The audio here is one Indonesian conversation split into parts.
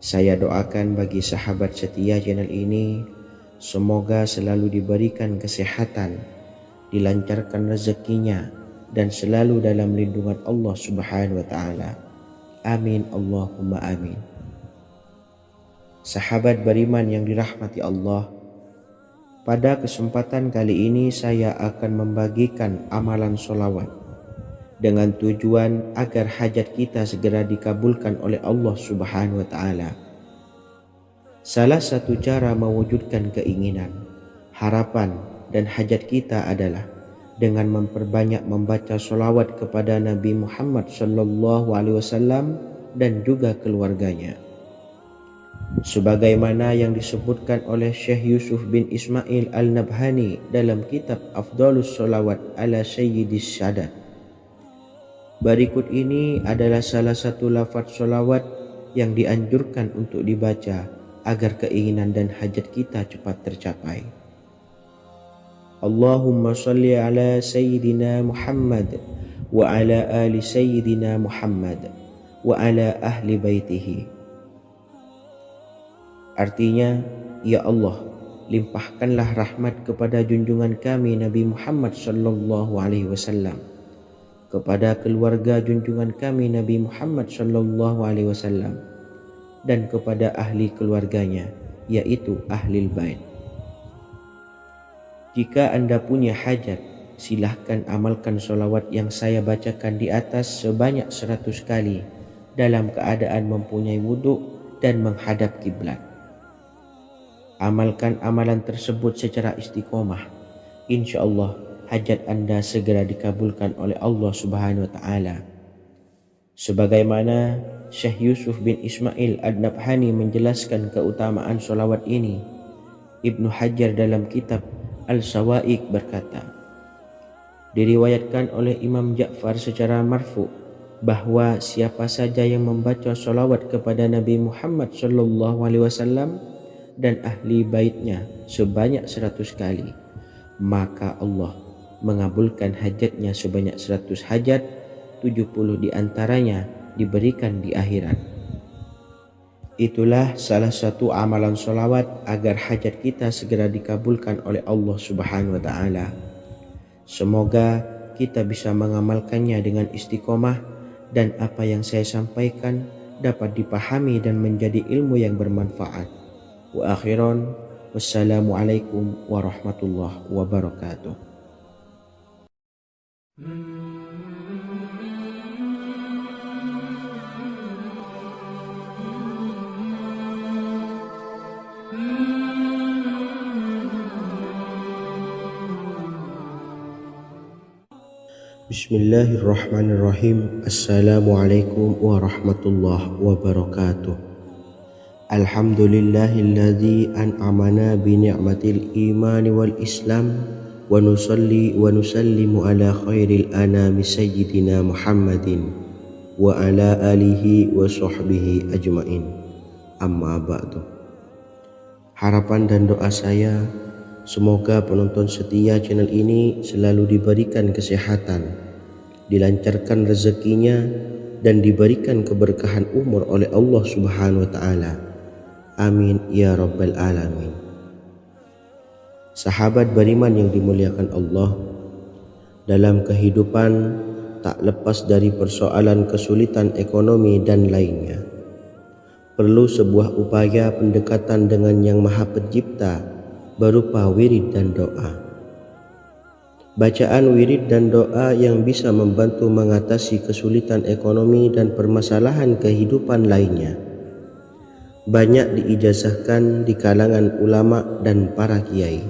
Saya doakan bagi sahabat setia channel ini, semoga selalu diberikan kesehatan, dilancarkan rezekinya, dan selalu dalam lindungan Allah Subhanahu wa Ta'ala. Amin Allahumma amin. Sahabat beriman yang dirahmati Allah, pada kesempatan kali ini saya akan membagikan amalan sholawat dengan tujuan agar hajat kita segera dikabulkan oleh Allah Subhanahu wa Ta'ala. Salah satu cara mewujudkan keinginan, harapan, dan hajat kita adalah dengan memperbanyak membaca sholawat kepada Nabi Muhammad SAW dan juga keluarganya. Sebagaimana yang disebutkan oleh Syekh Yusuf bin Ismail Al-Nabhani dalam kitab Afdhalus Sholawat ala Sayyidis Sadat. Berikut ini adalah salah satu lafaz sholawat yang dianjurkan untuk dibaca agar keinginan dan hajat kita cepat tercapai. Allahumma salli ala Sayyidina Muhammad wa ala ali Sayyidina Muhammad wa ala ahli baitihi. Artinya, ya Allah, limpahkanlah rahmat kepada junjungan kami Nabi Muhammad sallallahu alaihi wasallam, kepada keluarga junjungan kami Nabi Muhammad sallallahu alaihi wasallam, dan kepada ahli keluarganya, yaitu ahlil bait. Jika Anda punya hajat, silahkan amalkan sholawat yang saya bacakan di atas sebanyak 100 kali dalam keadaan mempunyai wudhu dan menghadap kiblat. Amalkan amalan tersebut secara istiqomah. Insya Allah hajat Anda segera dikabulkan oleh Allah Subhanahu wa Ta'ala. Sebagaimana Syekh Yusuf bin Ismail Ad-Nabhani menjelaskan keutamaan sholawat ini, Ibnu Hajar dalam kitab Al-Sawa'iq berkata, diriwayatkan oleh Imam Ja'far secara marfu bahwa siapa saja yang membaca sholawat kepada Nabi Muhammad SAW dan ahli baitnya sebanyak 100 kali, maka Allah mengabulkan hajatnya sebanyak 100 hajat, 70 diantaranya diberikan di akhirat. Itulah salah satu amalan sholawat agar hajat kita segera dikabulkan oleh Allah Subhanahu wa Ta'ala. Semoga kita bisa mengamalkannya dengan istiqomah dan apa yang saya sampaikan dapat dipahami dan menjadi ilmu yang bermanfaat. Wa akhiran, wassalamualaikum warahmatullahi wabarakatuh. Bismillahirrahmanirrahim. Assalamualaikum warahmatullahi wabarakatuh. Alhamdulillahilladzi an'amana bi ni'matil imani wal islam wa nusalli wa nusallimu ala khairil anami sayyidina Muhammadin wa ala alihi wa sahbihi ajmain. Amma ba'du. Harapan dan doa saya, semoga penonton setia channel ini selalu diberikan kesehatan, dilancarkan rezekinya, dan diberikan keberkahan umur oleh Allah Subhanahu wa Ta'ala. Amin ya rabbal alamin. Sahabat beriman yang dimuliakan Allah, dalam kehidupan tak lepas dari persoalan kesulitan ekonomi dan lainnya. Perlu sebuah upaya pendekatan dengan Yang Maha Pencipta berupa wirid dan doa. Bacaan wirid dan doa yang bisa membantu mengatasi kesulitan ekonomi dan permasalahan kehidupan lainnya banyak diijazahkan di kalangan ulama dan para kiai.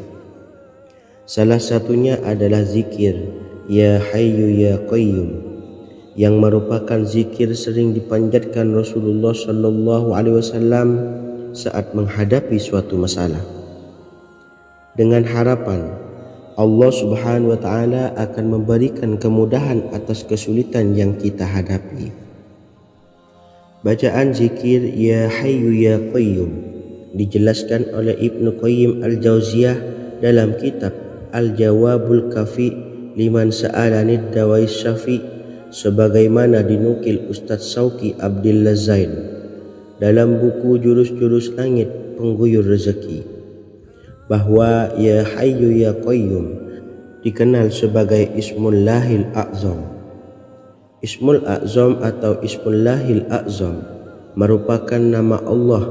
Salah satunya adalah zikir Ya Hayyu Ya Qayyum, yang merupakan zikir sering dipanjatkan Rasulullah SAW saat menghadapi suatu masalah, dengan harapan Allah Subhanahu wa Ta'ala akan memberikan kemudahan atas kesulitan yang kita hadapi. Bacaan zikir Ya Hayyu Ya Qayyum dijelaskan oleh Ibnu Qayyim Al-Jauziyah dalam kitab Al-Jawabul Kafi liman sa'alanid dawai syafi, sebagaimana dinukil Ustadz Sauki Abdillah Zain dalam buku Jurus-Jurus Langit Pengguyur Rezeki bahwa Ya Hayyu Ya Qayyum dikenal sebagai Ismullahil A'zam. Ismul A'zam atau Ismullahil A'zam merupakan nama Allah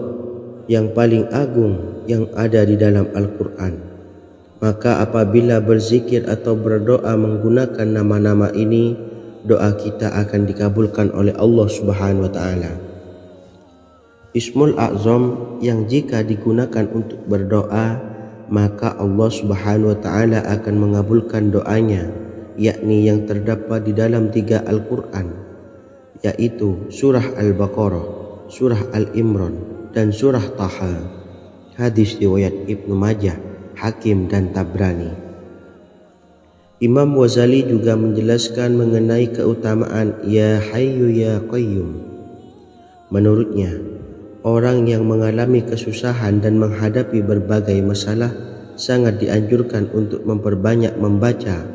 yang paling agung yang ada di dalam Al-Quran. Maka apabila berzikir atau berdoa menggunakan nama-nama ini, doa kita akan dikabulkan oleh Allah Subhanahu wa Ta'ala. Ismul A'zam yang jika digunakan untuk berdoa, maka Allah Subhanahu wa Ta'ala akan mengabulkan doanya, yakni yang terdapat di dalam 3 Al-Quran, yaitu surah Al-Baqarah, surah Al-Imran, dan surah Taha. Hadis riwayat Ibnu Majah, Hakim, dan Tabrani. Imam Ghazali juga menjelaskan mengenai keutamaan Ya Hayyu Ya Qayyum. Menurutnya, orang yang mengalami kesusahan dan menghadapi berbagai masalah sangat dianjurkan untuk memperbanyak membaca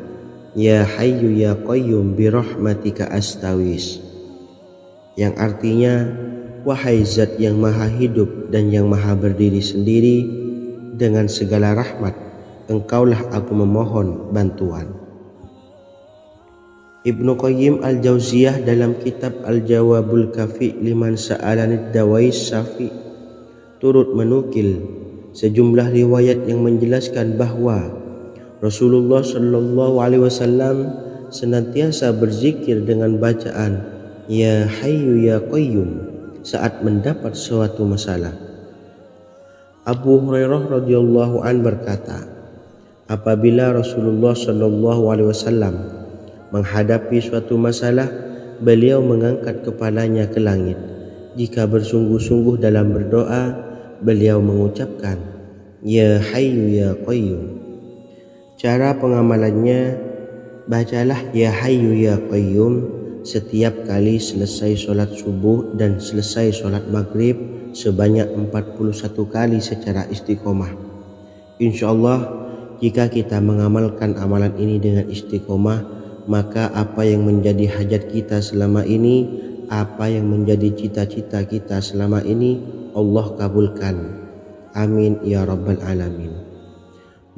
Ya Hayyu Ya Qayyum bi rahmatika astawis, yang artinya, wahai zat yang maha hidup dan yang maha berdiri sendiri, dengan segala rahmat engkaulah aku memohon bantuan. Ibnu Qayyim Al-Jauziyah dalam kitab Al-Jawabul Kafi liman sa'alanid dawais syafi turut menukil sejumlah riwayat yang menjelaskan bahwa Rasulullah Shallallahu Alaihi Wasallam senantiasa berzikir dengan bacaan Ya Hayyu Ya Qayyum saat mendapat suatu masalah. Abu Hurairah radhiyallahu an berkata, apabila Rasulullah Shallallahu Alaihi Wasallam menghadapi suatu masalah, beliau mengangkat kepalanya ke langit. Jika bersungguh-sungguh dalam berdoa, beliau mengucapkan Ya Hayyu Ya Qayyum. Cara pengamalannya, bacalah Ya Hayyu Ya Qayyum setiap kali selesai sholat subuh dan selesai sholat maghrib sebanyak 41 kali secara istiqomah. Insyaallah, jika kita mengamalkan amalan ini dengan istiqomah, maka apa yang menjadi hajat kita selama ini, apa yang menjadi cita-cita kita selama ini, Allah kabulkan. Amin ya rabbal alamin.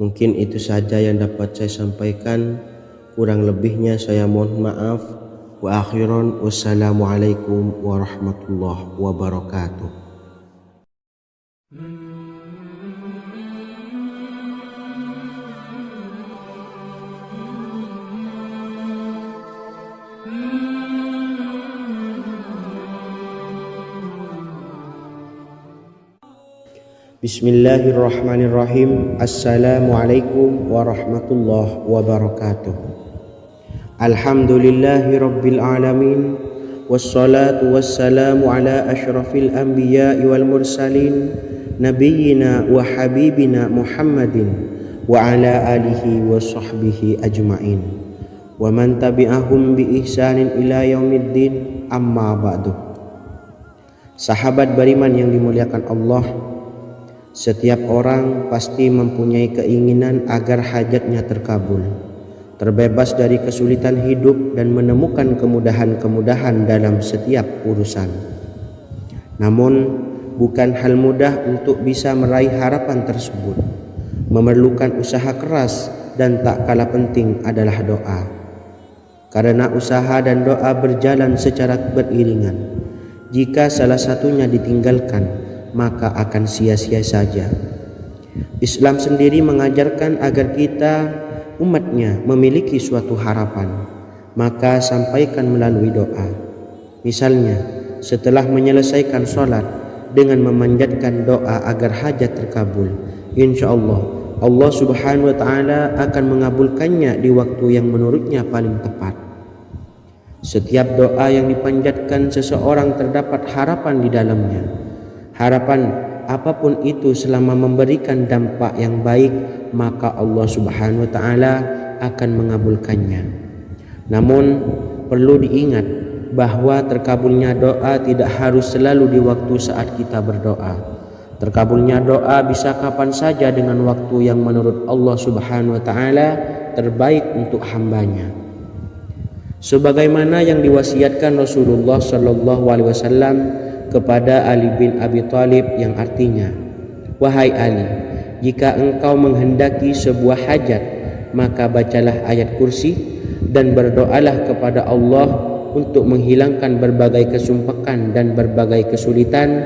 Mungkin itu saja yang dapat saya sampaikan. Kurang lebihnya saya mohon maaf. Wa akhiran, wassalamualaikum warahmatullahi wabarakatuh. Bismillahirrahmanirrahim. Assalamualaikum warahmatullahi wabarakatuh. Alhamdulillahi rabbil alamin, wassalatu wassalamu ala ashrafil anbiya'i wal mursalin, nabiyyina wa habibina Muhammadin wa ala alihi wa sahbihi ajma'in wa man tabi'ahum bi ihsanin ila yaumiddin, amma ba'du. Sahabat beriman yang dimuliakan Allah, setiap orang pasti mempunyai keinginan agar hajatnya terkabul, terbebas dari kesulitan hidup dan menemukan kemudahan-kemudahan dalam setiap urusan. Namun, bukan hal mudah untuk bisa meraih harapan tersebut. Memerlukan usaha keras dan tak kalah penting adalah doa. Karena usaha dan doa berjalan secara beriringan. Jika salah satunya ditinggalkan, maka akan sia-sia saja. Islam sendiri mengajarkan agar kita umatnya memiliki suatu harapan, maka sampaikan melalui doa. Misalnya, setelah menyelesaikan sholat dengan memanjatkan doa agar hajat terkabul, insyaallah Allah Subhanahu wa Ta'ala akan mengabulkannya di waktu yang menurutnya paling tepat. Setiap doa yang dipanjatkan seseorang terdapat harapan di dalamnya. Harapan apapun itu selama memberikan dampak yang baik, maka Allah Subhanahu wa Ta'ala akan mengabulkannya. Namun perlu diingat bahwa terkabulnya doa tidak harus selalu di waktu saat kita berdoa. Terkabulnya doa bisa kapan saja dengan waktu yang menurut Allah Subhanahu wa Ta'ala terbaik untuk hambanya. Sebagaimana yang diwasiatkan Rasulullah Sallallahu Alaihi Wasallam kepada Ali bin Abi Thalib yang artinya, "Wahai Ali, jika engkau menghendaki sebuah hajat, maka bacalah ayat kursi dan berdoalah kepada Allah untuk menghilangkan berbagai kesumpakan dan berbagai kesulitan,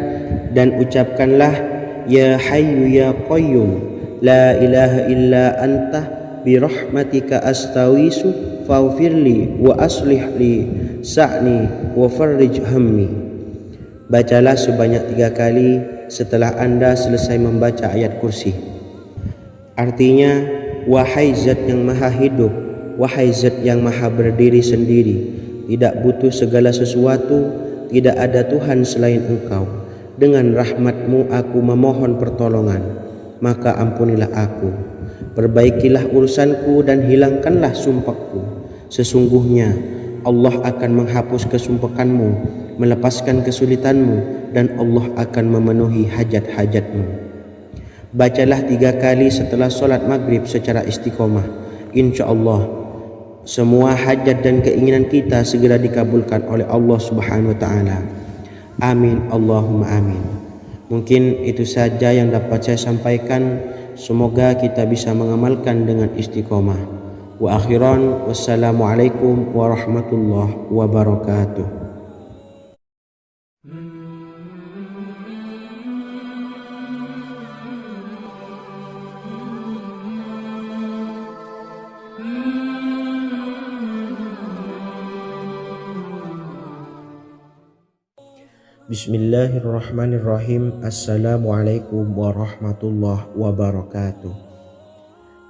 dan ucapkanlah, Ya Hayyu Ya Qayyum, La ilaha illa anta birahmatika astawisu faghfirli wa aslih li sa'ni wa farrij hammi." Bacalah sebanyak 3 kali setelah Anda selesai membaca ayat kursi. Artinya, wahai zat yang maha hidup, wahai zat yang maha berdiri sendiri, tidak butuh segala sesuatu, tidak ada Tuhan selain Engkau. Dengan rahmat-Mu aku memohon pertolongan, maka ampunilah aku. Perbaikilah urusanku dan hilangkanlah sumpahku. Sesungguhnya Allah akan menghapus kesumpahanmu, melepaskan kesulitanmu, dan Allah akan memenuhi hajat-hajatmu. Bacalah 3 kali setelah solat maghrib secara istiqomah. Insya Allah semua hajat dan keinginan kita segera dikabulkan oleh Allah Subhanahu wa Ta'ala. Amin Allahumma amin. Mungkin itu saja yang dapat saya sampaikan. Semoga kita bisa mengamalkan dengan istiqomah. Wa akhiran, wassalamualaikum warahmatullahi wabarakatuh. Bismillahirrahmanirrahim. Assalamualaikum warahmatullahi wabarakatuh.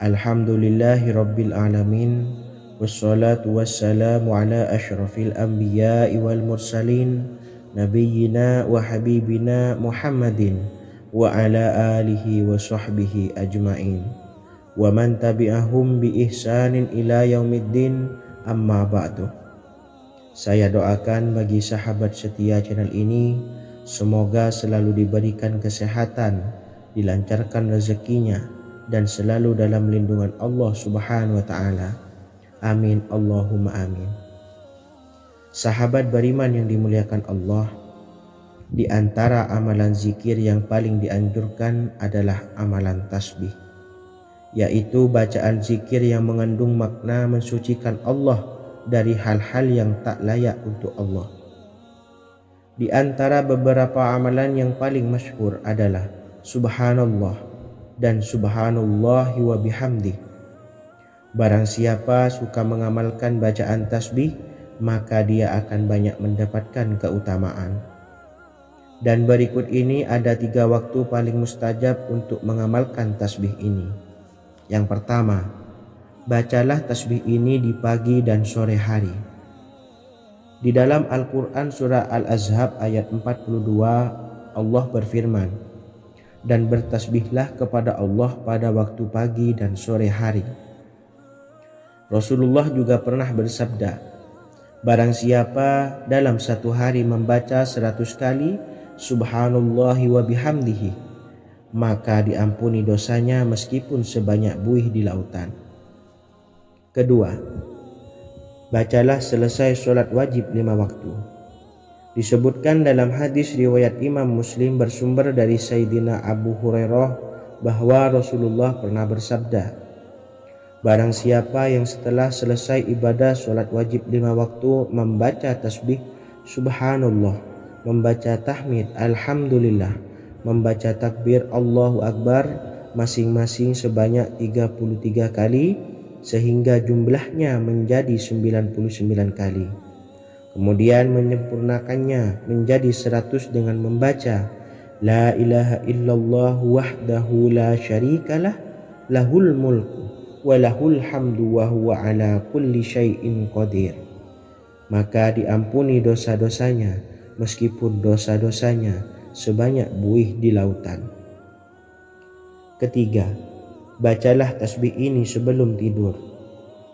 Alhamdulillahi rabbil alamin. Wassalatu wassalamu ala ashrafil anbiya'i wal mursalin, nabiyyina wa habibina Muhammadin wa ala alihi wa sahbihi ajma'in, wa man tabi'ahum bi ihsanin ila yaumiddin, amma ba'du. Saya doakan bagi sahabat setia channel ini, semoga selalu diberikan kesehatan, dilancarkan rezekinya, dan selalu dalam lindungan Allah Subhanahu wa Ta'ala. Amin Allahumma amin. Sahabat beriman yang dimuliakan Allah, di antara amalan zikir yang paling dianjurkan adalah amalan tasbih, yaitu bacaan zikir yang mengandung makna mensucikan Allah dari hal-hal yang tak layak untuk Allah. Di antara beberapa amalan yang paling masyhur adalah Subhanallah dan Subhanallahi wa bihamdi. Barang siapa suka mengamalkan bacaan tasbih, maka dia akan banyak mendapatkan keutamaan. Dan berikut ini ada 3 waktu paling mustajab untuk mengamalkan tasbih ini. Yang pertama, bacalah tasbih ini di pagi dan sore hari. Di dalam Al-Quran surah Al-Ahzab ayat 42, Allah berfirman, "Dan bertasbihlah kepada Allah pada waktu pagi dan sore hari." Rasulullah juga pernah bersabda, "Barang siapa dalam satu hari membaca 100 kali Subhanallahi wa bihamdihi, maka diampuni dosanya meskipun sebanyak buih di lautan." Kedua, bacalah selesai sholat wajib 5 waktu. Disebutkan dalam hadis riwayat Imam Muslim bersumber dari Sayyidina Abu Hurairah bahwa Rasulullah pernah bersabda, "Barang siapa yang setelah selesai ibadah sholat wajib 5 waktu membaca tasbih Subhanallah, membaca tahmid Alhamdulillah, membaca takbir Allahu Akbar masing-masing sebanyak 33 kali, sehingga jumlahnya menjadi 99 kali. Kemudian menyempurnakannya menjadi 100 dengan membaca La ilaha illallah wahdahu la syarikalah, lahul mulku wa lahul hamdu wa huwa ala kulli syai'in qadir. Maka diampuni dosa-dosanya meskipun dosa-dosanya sebanyak buih di lautan. Ketiga, bacalah tasbih ini sebelum tidur.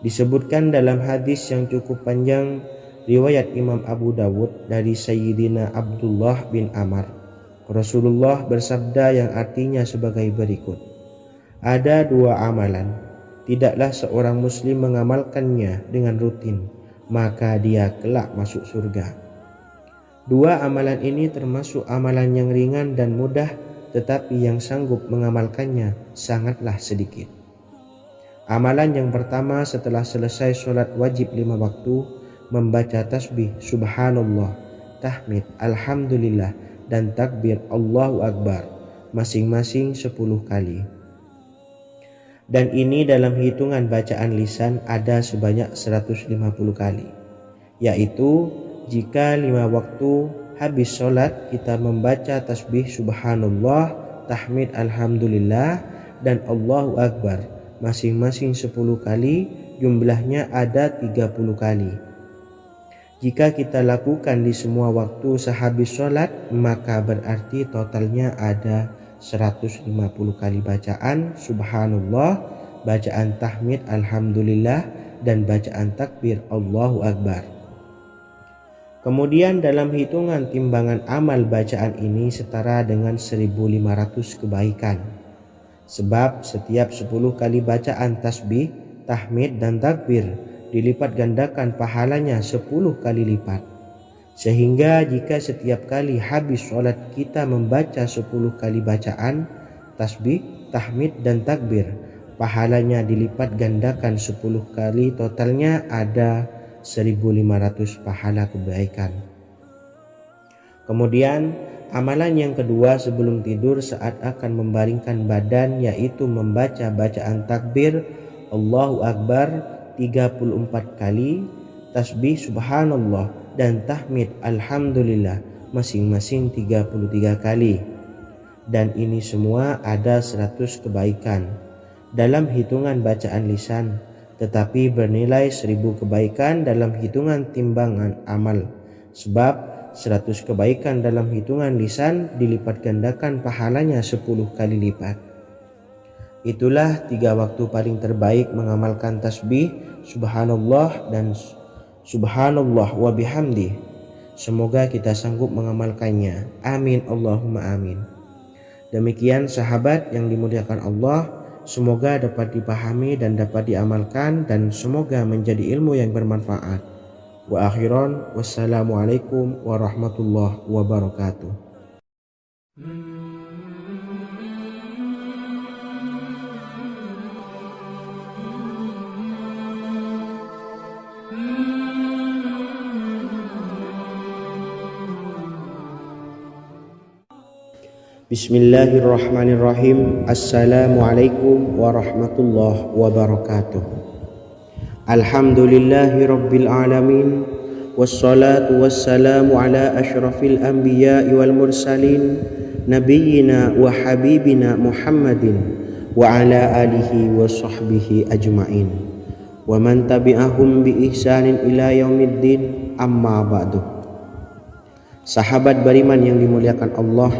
Disebutkan dalam hadis yang cukup panjang riwayat Imam Abu Dawud dari Sayyidina Abdullah bin Amr, Rasulullah bersabda yang artinya sebagai berikut, "Ada 2 amalan, tidaklah seorang muslim mengamalkannya dengan rutin, maka dia kelak masuk surga. Dua amalan ini termasuk amalan yang ringan dan mudah, tetapi yang sanggup mengamalkannya sangatlah sedikit. Amalan yang pertama setelah selesai sholat wajib 5 waktu, membaca tasbih subhanallah, tahmid, alhamdulillah, dan takbir Allahu Akbar masing-masing 10 kali. Dan ini dalam hitungan bacaan lisan ada sebanyak 150 kali, yaitu jika 5 waktu habis sholat kita membaca tasbih subhanallah, tahmid, alhamdulillah, dan Allahu Akbar masing-masing 10 kali, jumlahnya ada 30 kali. Jika kita lakukan di semua waktu sehabis sholat, maka berarti totalnya ada 150 kali bacaan subhanallah, bacaan tahmid alhamdulillah, dan bacaan takbir Allahu Akbar. Kemudian dalam hitungan timbangan amal bacaan ini setara dengan 1500 kebaikan. Sebab setiap 10 kali bacaan tasbih, tahmid, dan takbir dilipat gandakan pahalanya 10 kali lipat. Sehingga jika setiap kali habis sholat kita membaca 10 kali bacaan tasbih, tahmid, dan takbir, pahalanya dilipat gandakan 10 kali, totalnya ada 1500 pahala kebaikan. Kemudian amalan yang kedua sebelum tidur saat akan membaringkan badan, yaitu membaca bacaan takbir Allahu Akbar 34 kali, tasbih subhanallah, dan tahmid alhamdulillah masing-masing 33 kali. Dan ini semua ada 100 kebaikan dalam hitungan bacaan lisan, tetapi bernilai 1000 kebaikan dalam hitungan timbangan amal. Sebab 100 kebaikan dalam hitungan lisan dilipat gandakan pahalanya 10 kali lipat. Itulah 3 waktu paling terbaik mengamalkan tasbih subhanallah dan subhanallah wa bihamdih. Semoga kita sanggup mengamalkannya. Amin Allahumma amin. Demikian sahabat yang dimuliakan Allah, semoga dapat dipahami dan dapat diamalkan, dan semoga menjadi ilmu yang bermanfaat. Wa akhiran, wassalamualaikum warahmatullahi wabarakatuh. Bismillahirrahmanirrahim. Assalamualaikum warahmatullahi wabarakatuh. Alhamdulillahi rabbil alamin, wassalatu wassalamu ala ashrafil anbiya'i wal mursalin, nabiyyina wa habibina Muhammadin wa ala alihi wa sahbihi ajma'in, wa man tabi'ahum bi ihsanin ila yaumiddin, amma ba'du. Sahabat beriman yang dimuliakan Allah,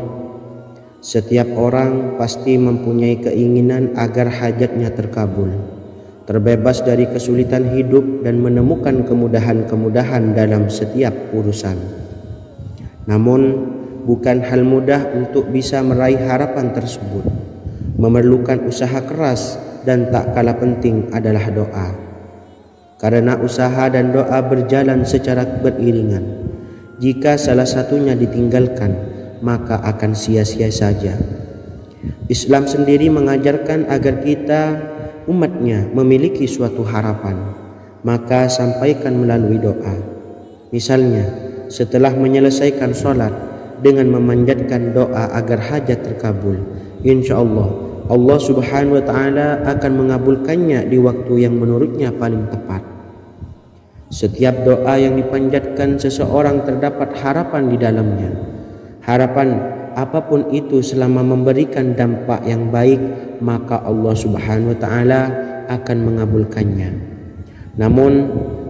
setiap orang pasti mempunyai keinginan agar hajatnya terkabul, terbebas dari kesulitan hidup, dan menemukan kemudahan-kemudahan dalam setiap urusan. Namun, bukan hal mudah untuk bisa meraih harapan tersebut. Memerlukan usaha keras, dan tak kalah penting adalah doa. Karena usaha dan doa berjalan secara beriringan. Jika salah satunya ditinggalkan, maka akan sia-sia saja. Islam sendiri mengajarkan agar kita umatnya memiliki suatu harapan, maka sampaikan melalui doa. Misalnya, setelah menyelesaikan sholat dengan memanjatkan doa agar hajat terkabul, insya Allah subhanahu wa ta'ala akan mengabulkannya di waktu yang menurutnya paling tepat. Setiap doa yang dipanjatkan seseorang terdapat harapan di dalamnya. Harapan apapun itu selama memberikan dampak yang baik, maka Allah subhanahu wa ta'ala akan mengabulkannya. Namun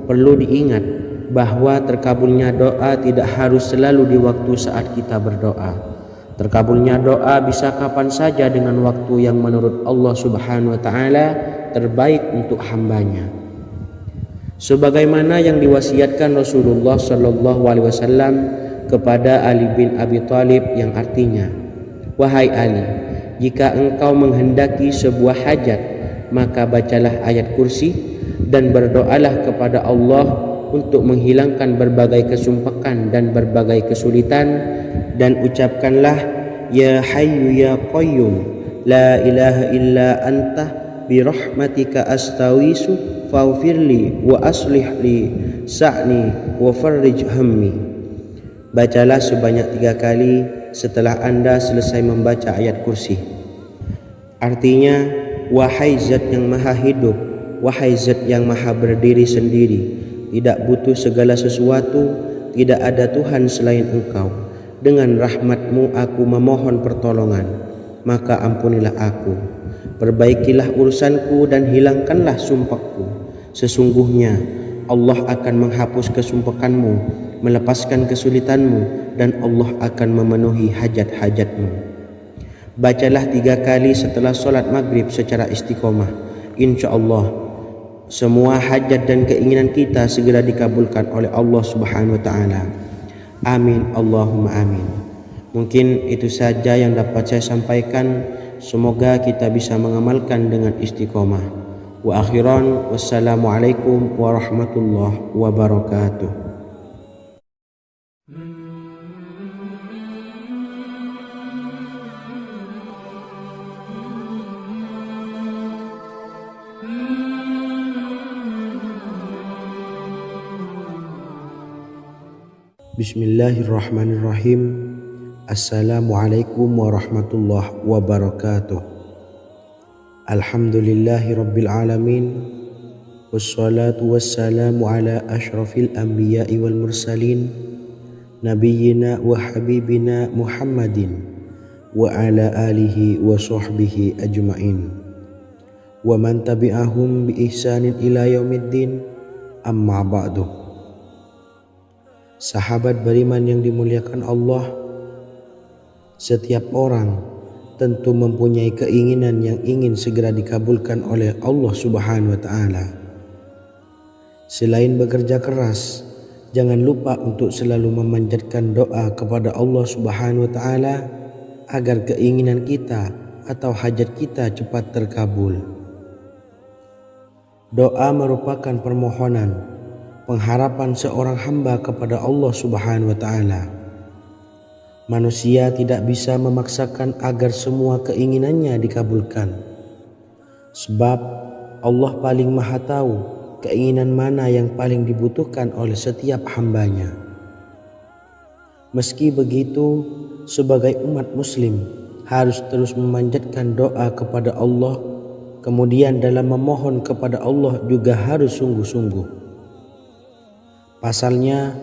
perlu diingat bahwa terkabulnya doa tidak harus selalu di waktu saat kita berdoa. Terkabulnya doa bisa kapan saja dengan waktu yang menurut Allah subhanahu wa ta'ala terbaik untuk hambanya. Sebagaimana yang diwasiatkan Rasulullah sallallahu alaihi wasallam kepada Ali bin Abi Thalib, yang artinya, wahai Ali, jika engkau menghendaki sebuah hajat, maka bacalah ayat kursi dan berdoalah kepada Allah untuk menghilangkan berbagai kesumpakan dan berbagai kesulitan, dan ucapkanlah ya hayyu ya qayyum la ilaha illa anta birahmatika astawisu faghfirli wa aslih li sa'ni wa farrij hammi. Bacalah sebanyak 3 kali setelah Anda selesai membaca ayat kursi. Artinya, wahai zat yang maha hidup, wahai zat yang maha berdiri sendiri, tidak butuh segala sesuatu, tidak ada Tuhan selain Engkau. Dengan rahmat-Mu aku memohon pertolongan, maka ampunilah aku. Perbaikilah urusanku dan hilangkanlah sumpahku. Sesungguhnya Allah akan menghapus kesumpahanmu, melepaskan kesulitanmu, dan Allah akan memenuhi hajat-hajatmu. Bacalah 3 kali setelah solat maghrib secara istiqomah. Insya Allah semua hajat dan keinginan kita segera dikabulkan oleh Allah Subhanahu wa Ta'ala. Amin Allahumma amin. Mungkin itu saja yang dapat saya sampaikan. Semoga kita bisa mengamalkan dengan istiqomah. Wa akhiran, wassalamualaikum warahmatullahi wabarakatuh. Bismillahirrahmanirrahim. Assalamualaikum warahmatullahi wabarakatuh. Alhamdulillahi rabbil alamin. Wassalatu wassalamu ala ashrafil anbiya'i wal mursalin, nabiyyina wa habibina Muhammadin wa ala alihi wa sahbihi ajma'in wa man tabi'ahum bi ihsanin ila yaumiddin, amma ba'du. Sahabat beriman yang dimuliakan Allah, setiap orang tentu mempunyai keinginan yang ingin segera dikabulkan oleh Allah Subhanahu wa Ta'ala. Selain bekerja keras, jangan lupa untuk selalu memanjatkan doa kepada Allah Subhanahu wa Ta'ala agar keinginan kita atau hajat kita cepat terkabul. Doa merupakan permohonan, pengharapan seorang hamba kepada Allah Subhanahu wa Ta'ala. Manusia tidak bisa memaksakan agar semua keinginannya dikabulkan, sebab Allah paling maha tahu keinginan mana yang paling dibutuhkan oleh setiap hambanya. Meski begitu, sebagai umat muslim harus terus memanjatkan doa kepada Allah, kemudian dalam memohon kepada Allah juga harus sungguh-sungguh. Pasalnya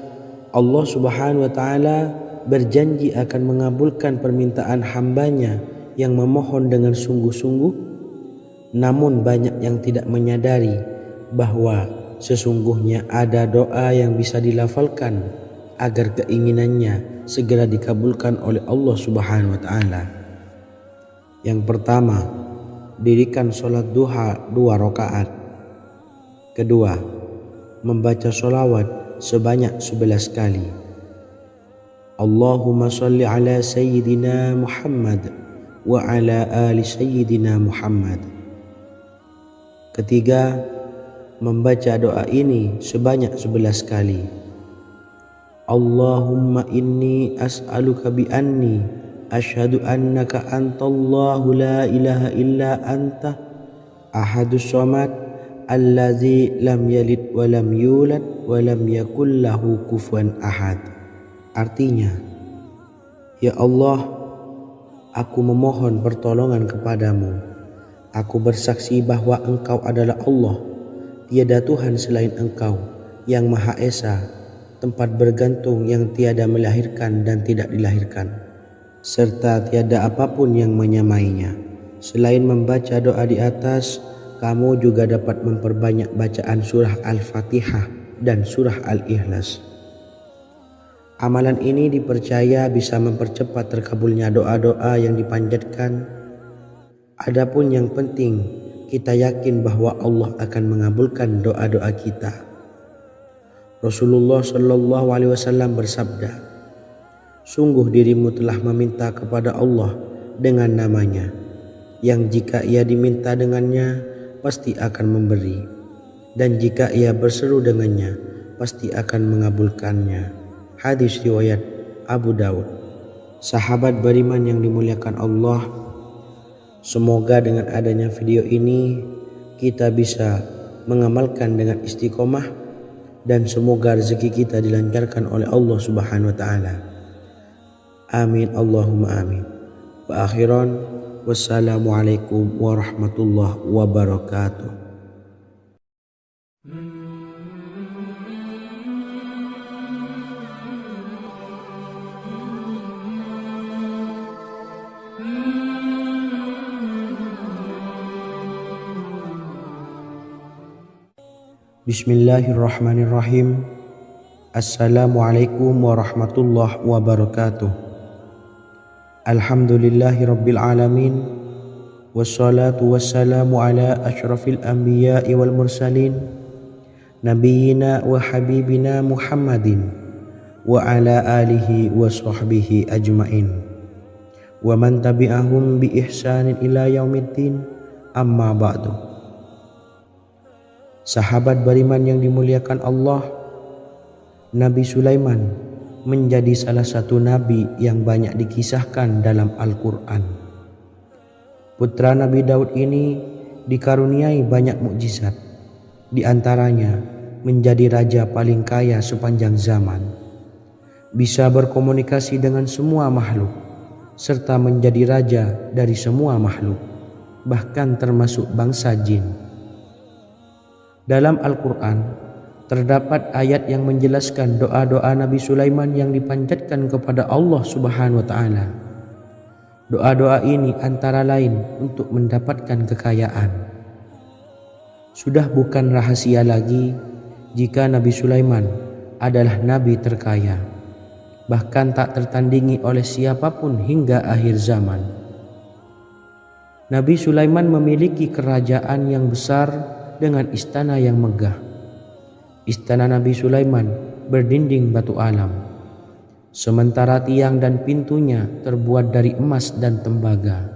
Allah Subhanahu wa Ta'ala berjanji akan mengabulkan permintaan hambanya yang memohon dengan sungguh-sungguh. Namun banyak yang tidak menyadari bahwa sesungguhnya ada doa yang bisa dilafalkan agar keinginannya segera dikabulkan oleh Allah Subhanahu wa Ta'ala. Yang pertama, dirikan sholat duha 2 rakaat. Kedua, membaca sholawat sebanyak 11 kali. Allahumma salli ala Sayyidina Muhammad wa ala ali Sayyidina Muhammad. Ketiga, membaca doa ini sebanyak 11 kali. Allahumma inni as'aluka bi anni asyhadu annaka antallahu la ilaha illa anta ahadus samad allazi lam yalid wa lam yulad wa lam yakul lahu kufuwan ahad. Artinya, ya Allah, aku memohon pertolongan kepadamu. Aku bersaksi bahwa Engkau adalah Allah, tiada Tuhan selain Engkau, yang Maha Esa, tempat bergantung yang tiada melahirkan dan tidak dilahirkan, serta tiada apapun yang menyamainya. Selain membaca doa di atas, kamu juga dapat memperbanyak bacaan surah Al-Fatihah dan surah Al-Ikhlas. Amalan ini dipercaya bisa mempercepat terkabulnya doa-doa yang dipanjatkan. Adapun yang penting, kita yakin bahwa Allah akan mengabulkan doa-doa kita. Rasulullah Shallallahu Alaihi Wasallam bersabda, sungguh dirimu telah meminta kepada Allah dengan namanya, yang jika ia diminta dengannya, pasti akan memberi. Dan jika ia berseru dengannya, pasti akan mengabulkannya. Hadis riwayat Abu Daud. Sahabat beriman yang dimuliakan Allah, semoga dengan adanya video ini kita bisa mengamalkan dengan istiqomah dan semoga rezeki kita dilancarkan oleh Allah Subhanahu wa taala. Amin Allahumma amin. Wa akhiran, wassalamualaikum warahmatullahi wabarakatuh. Bismillahirrahmanirrahim. Assalamualaikum warahmatullahi wabarakatuh. Alhamdulillahirabbil alamin. Wassalatu wassalamu ala asyrafil anbiya'i wal mursalin nabiyyina wa habibina Muhammadin wa ala alihi wa sahbihi ajmain wa man tabi'ahum bi ihsanin ila yaumiddin, amma ba'du. Sahabat beriman yang dimuliakan Allah, Nabi Sulaiman menjadi salah satu nabi yang banyak dikisahkan dalam Al-Quran. Putra Nabi Daud ini dikaruniai banyak mukjizat, di antaranya menjadi raja paling kaya sepanjang zaman, bisa berkomunikasi dengan semua makhluk, serta menjadi raja dari semua makhluk, bahkan termasuk bangsa jin. Dalam Al-Quran terdapat ayat yang menjelaskan doa-doa Nabi Sulaiman yang dipanjatkan kepada Allah Subhanahu wa taala. Doa-doa ini antara lain untuk mendapatkan kekayaan. Sudah bukan rahasia lagi jika Nabi Sulaiman adalah nabi terkaya, bahkan tak tertandingi oleh siapapun hingga akhir zaman. Nabi Sulaiman memiliki kerajaan yang besar dengan istana yang megah. Istana Nabi Sulaiman berdinding batu alam, sementara tiang dan pintunya terbuat dari emas dan tembaga.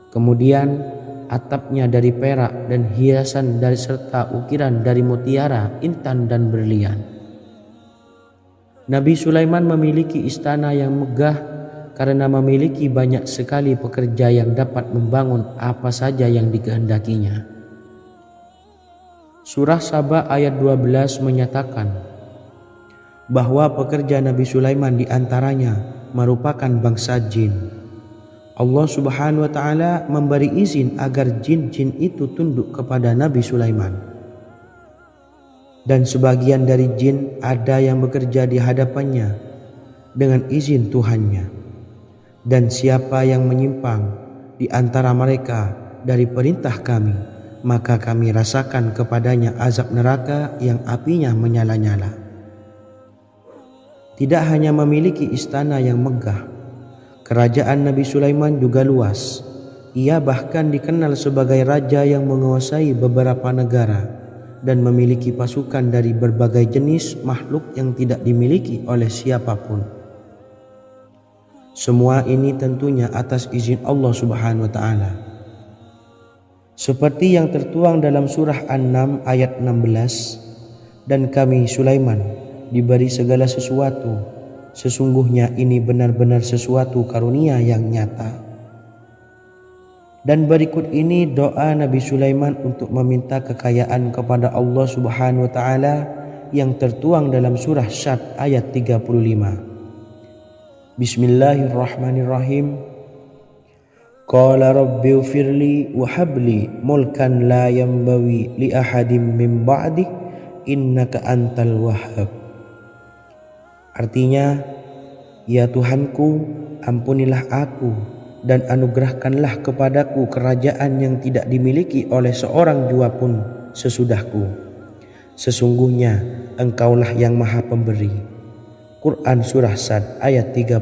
Kemudian atapnya dari perak dan hiasan dari serta ukiran dari mutiara, intan dan berlian. Nabi Sulaiman memiliki istana yang megah karena memiliki banyak sekali pekerja yang dapat membangun apa saja yang dikehendakinya. Surah Saba ayat 12 menyatakan bahwa pekerja Nabi Sulaiman diantaranya merupakan bangsa jin. Allah Subhanahu wa taala memberi izin agar jin-jin itu tunduk kepada Nabi Sulaiman. Dan sebagian dari jin ada yang bekerja di hadapannya dengan izin Tuhannya. Dan siapa yang menyimpang di antara mereka dari perintah kami, maka kami rasakan kepadanya azab neraka yang apinya menyala-nyala. Tidak hanya memiliki istana yang megah, kerajaan Nabi Sulaiman juga luas. Ia bahkan dikenal sebagai raja yang menguasai beberapa negara dan memiliki pasukan dari berbagai jenis makhluk yang tidak dimiliki oleh siapapun. Semua ini tentunya atas izin Allah Subhanahu wa taala. Seperti yang tertuang dalam surah An-Naml ayat 16, dan kami Sulaiman diberi segala sesuatu, sesungguhnya ini benar-benar sesuatu karunia yang nyata. Dan berikut ini doa Nabi Sulaiman untuk meminta kekayaan kepada Allah Subhanahu wa taala yang tertuang dalam surah Syad ayat 35. Bismillahirrahmanirrahim. Qala rabbi ufirli wa habli mulkan la yanbawi li ahadim min ba'di innaka antal wahhab. Artinya, ya Tuhanku, ampunilah aku dan anugerahkanlah kepadaku kerajaan yang tidak dimiliki oleh seorang jua pun sesudahku. Sesungguhnya Engkaulah yang Maha Pemberi. Quran Surah Sad ayat 35.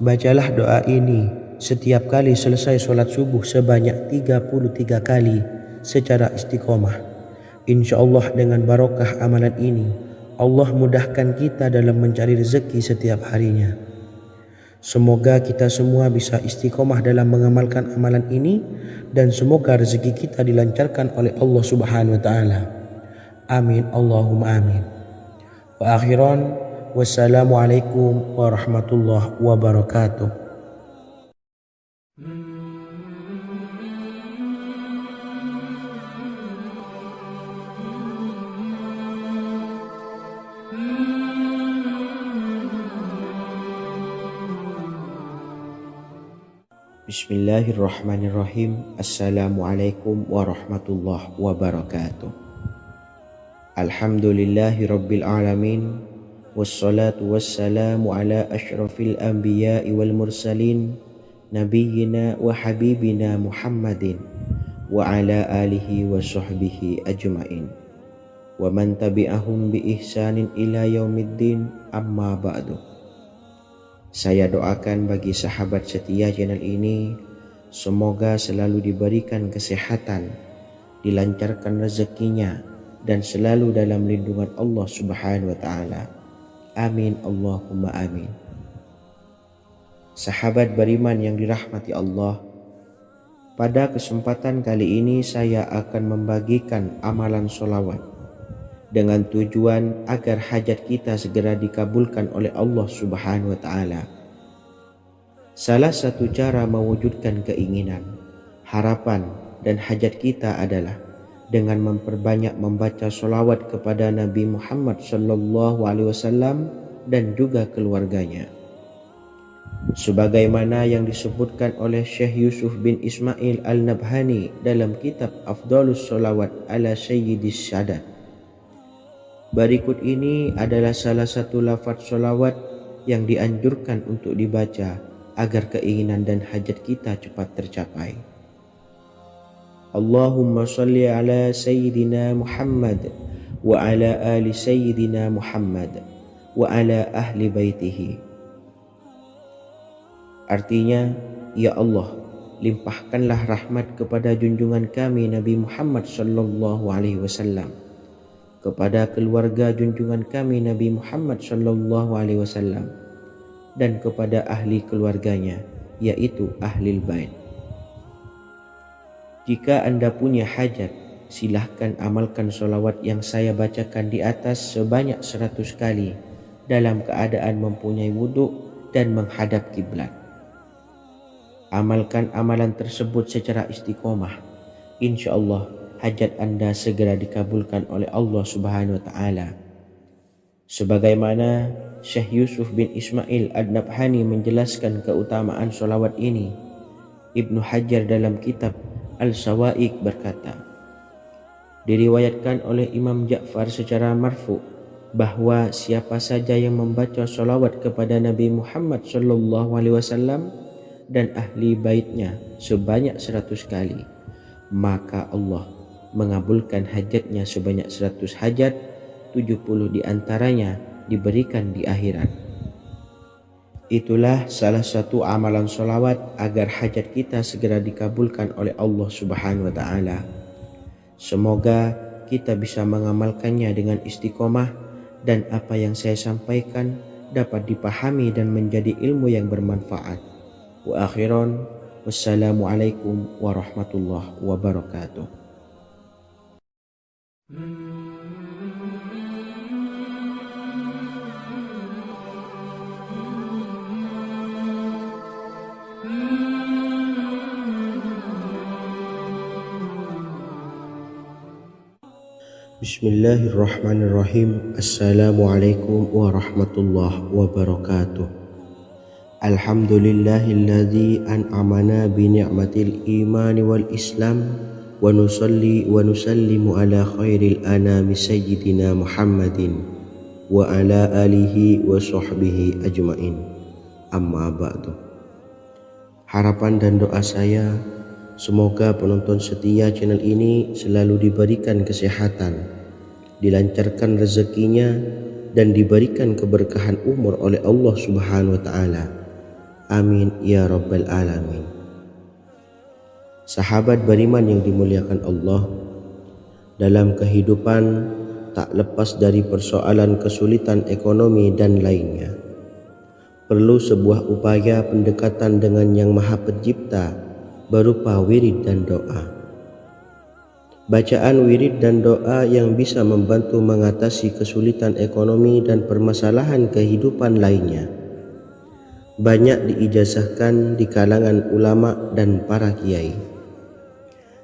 Bacalah doa ini setiap kali selesai sholat subuh sebanyak 33 kali secara istiqomah. Insya Allah dengan barokah amalan ini, Allah mudahkan kita dalam mencari rezeki setiap harinya. Semoga kita semua bisa istiqomah dalam mengamalkan amalan ini dan semoga rezeki kita dilancarkan oleh Allah Subhanahu wa taala. Amin Allahumma amin. Wa akhiran, wassalamualaikum warahmatullahi wabarakatuh. Bismillahirrahmanirrahim. Assalamualaikum warahmatullahi wabarakatuh. Alhamdulillahi rabbil alamin. Wassalatu wassalamu ala ashrafil anbiya'i wal mursalin, nabiyyina wa habibina Muhammadin wa ala alihi wa sahbihi ajma'in wa man tabi'ahum bi ihsanin ila yaumiddin, amma ba'du. Saya doakan bagi sahabat setia channel ini, semoga selalu diberikan kesehatan, dilancarkan rezekinya, dan selalu dalam lindungan Allah Subhanahu wa Ta'ala. Amin Allahumma amin. Sahabat beriman yang dirahmati Allah, pada kesempatan kali ini saya akan membagikan amalan sholawat dengan tujuan agar hajat kita segera dikabulkan oleh Allah Subhanahu wa Ta'ala. Salah satu cara mewujudkan keinginan, harapan, dan hajat kita adalah dengan memperbanyak membaca sholawat kepada Nabi Muhammad SAW dan juga keluarganya. Sebagaimana yang disebutkan oleh Syekh Yusuf bin Ismail Al-Nabhani dalam kitab Afdhalus Sholawat ala Sayyidis Sadat. Berikut ini adalah salah satu lafaz sholawat yang dianjurkan untuk dibaca agar keinginan dan hajat kita cepat tercapai. Allahumma salli ala Sayyidina Muhammad wa ala ali Sayyidina Muhammad wa ala ahli baitihi. Artinya, ya Allah, limpahkanlah rahmat kepada junjungan kami Nabi Muhammad sallallahu alaihi wasallam, kepada keluarga junjungan kami Nabi Muhammad sallallahu alaihi wasallam, dan kepada ahli keluarganya, yaitu ahlil bait. Jika Anda punya hajat, silahkan amalkan sholawat yang saya bacakan di atas sebanyak 100 kali dalam keadaan mempunyai wudhu dan menghadap kiblat. Amalkan amalan tersebut secara istiqomah. Insya Allah hajat Anda segera dikabulkan oleh Allah Subhanahu wa Ta'ala. Sebagaimana Syekh Yusuf bin Ismail Ad-Nabhani menjelaskan keutamaan sholawat ini, Ibnu Hajar dalam kitab Al-Sawa'iq berkata, diriwayatkan oleh Imam Ja'far secara marfu bahwa siapa saja yang membaca sholawat kepada Nabi Muhammad SAW dan ahli baitnya sebanyak 100 kali, maka Allah mengabulkan hajatnya sebanyak 100 hajat, 70 diantaranya diberikan di akhirat. Itulah salah satu amalan sholawat agar hajat kita segera dikabulkan oleh Allah Subhanahu wa Ta'ala. Semoga kita bisa mengamalkannya dengan istiqomah dan apa yang saya sampaikan dapat dipahami dan menjadi ilmu yang bermanfaat. Wa akhiran, wassalamualaikum warahmatullahi wabarakatuh. Bismillahirrahmanirrahim. Assalamualaikum warahmatullahi wabarakatuh. Alhamdulillahilladzi an'amana bi ni'matil imani wal islam wa nusalli wa nusallimu ala khairil anami sayyidina Muhammadin wa ala alihi wa sahbihi ajmain, amma ba'du. Harapan dan doa saya, semoga penonton setia channel ini selalu diberikan kesehatan, dilancarkan rezekinya, dan diberikan keberkahan umur oleh Allah Subhanahu wa Ta'ala. Amin ya rabbal alamin. Sahabat beriman yang dimuliakan Allah, dalam kehidupan tak lepas dari persoalan kesulitan ekonomi dan lainnya. Perlu sebuah upaya pendekatan dengan Yang Maha Pencipta berupa wirid dan doa. bacaan wirid dan doa yang bisa membantu mengatasi kesulitan ekonomi dan permasalahan kehidupan lainnya, banyak diijazahkan di kalangan ulama dan para kiai.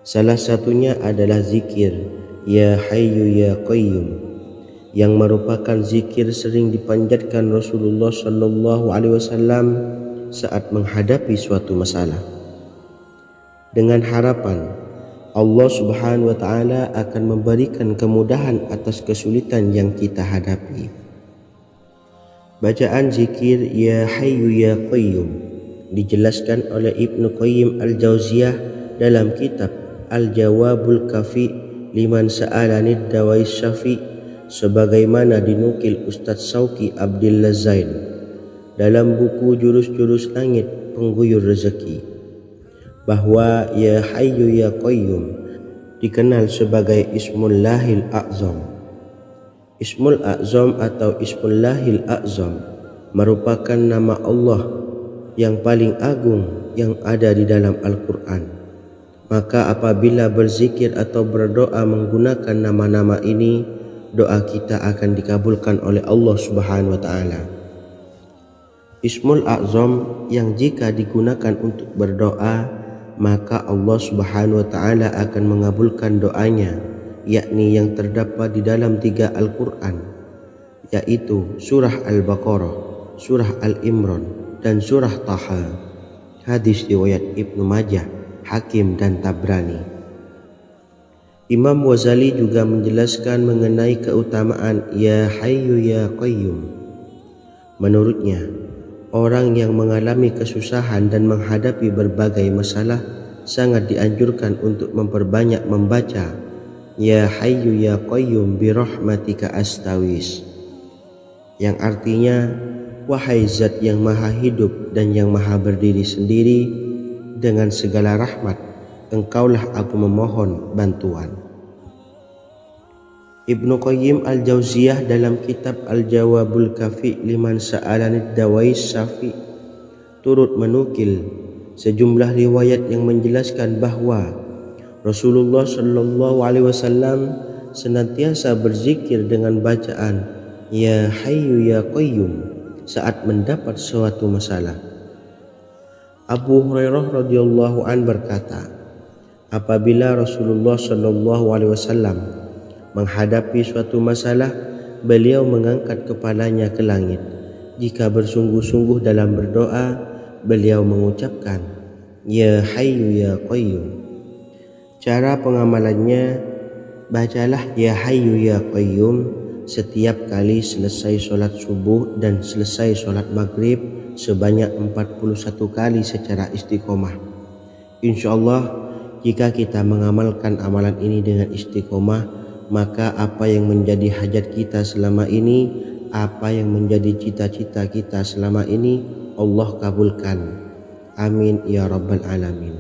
Salah satunya adalah zikir Ya Hayyu Ya Qayyum, yang merupakan zikir sering dipanjatkan Rasulullah SAW saat menghadapi suatu masalah, dengan harapan Allah Subhanahu wa Ta'ala akan memberikan kemudahan atas kesulitan yang kita hadapi. Bacaan zikir Ya Hayyu Ya Qayyum dijelaskan oleh Ibnu Qayyim Al-Jauziyah dalam kitab Al-Jawabul Kafi liman sa'alanid dawais syafi, sebagaimana dinukil Ustadz Sauki Abdillah Zain dalam buku Jurus-Jurus Langit Pengguyur Rezeki, bahwa Ya Hayyu Ya Qayyum dikenal sebagai Ismullahil A'zam. Ismul A'zam atau Ismullahil A'zam merupakan nama Allah yang paling agung yang ada di dalam Al-Quran. Maka apabila berzikir atau berdoa menggunakan nama-nama ini, doa kita akan dikabulkan oleh Allah Subhanahu wa Ta'ala. Ismul A'zam yang jika digunakan untuk berdoa, maka Allah Subhanahu wa Ta'ala akan mengabulkan doanya, yakni yang terdapat di dalam 3 Al-Quran, yaitu surah Al-Baqarah, surah Al-Imran, dan surah Taha. Hadis riwayat Ibnu Majah, Hakim, dan Tabrani. Imam Ghazali juga menjelaskan mengenai keutamaan Ya Hayyu Ya Qayyum. Menurutnya, orang yang mengalami kesusahan dan menghadapi berbagai masalah sangat dianjurkan untuk memperbanyak membaca Ya Hayyu Ya Qayyum bi rahmatika astawis, yang artinya, wahai zat yang maha hidup dan yang maha berdiri sendiri, dengan segala rahmat engkaulah aku memohon bantuan. Ibnu Qayyim Al-Jauziyah dalam kitab Al-Jawabul Kafi liman sa'alanid dawais syafi turut menukil sejumlah riwayat yang menjelaskan bahwa Rasulullah SAW senantiasa berzikir dengan bacaan Ya Hayyu Ya Qayyum saat mendapat suatu masalah. Abu Hurairah radhiyallahu an berkata, apabila Rasulullah SAW menghadapi suatu masalah, beliau mengangkat kepalanya ke langit. Jika bersungguh-sungguh dalam berdoa, beliau mengucapkan Ya Hayyu Ya Qayyum. Cara pengamalannya, bacalah Ya Hayyu Ya Qayyum setiap kali selesai sholat subuh dan selesai sholat maghrib sebanyak 41 kali secara istiqomah. Insyaallah, jika kita mengamalkan amalan ini dengan istiqomah, maka apa yang menjadi hajat kita selama ini, apa yang menjadi cita-cita kita selama ini, Allah kabulkan. Amin ya rabbal alamin.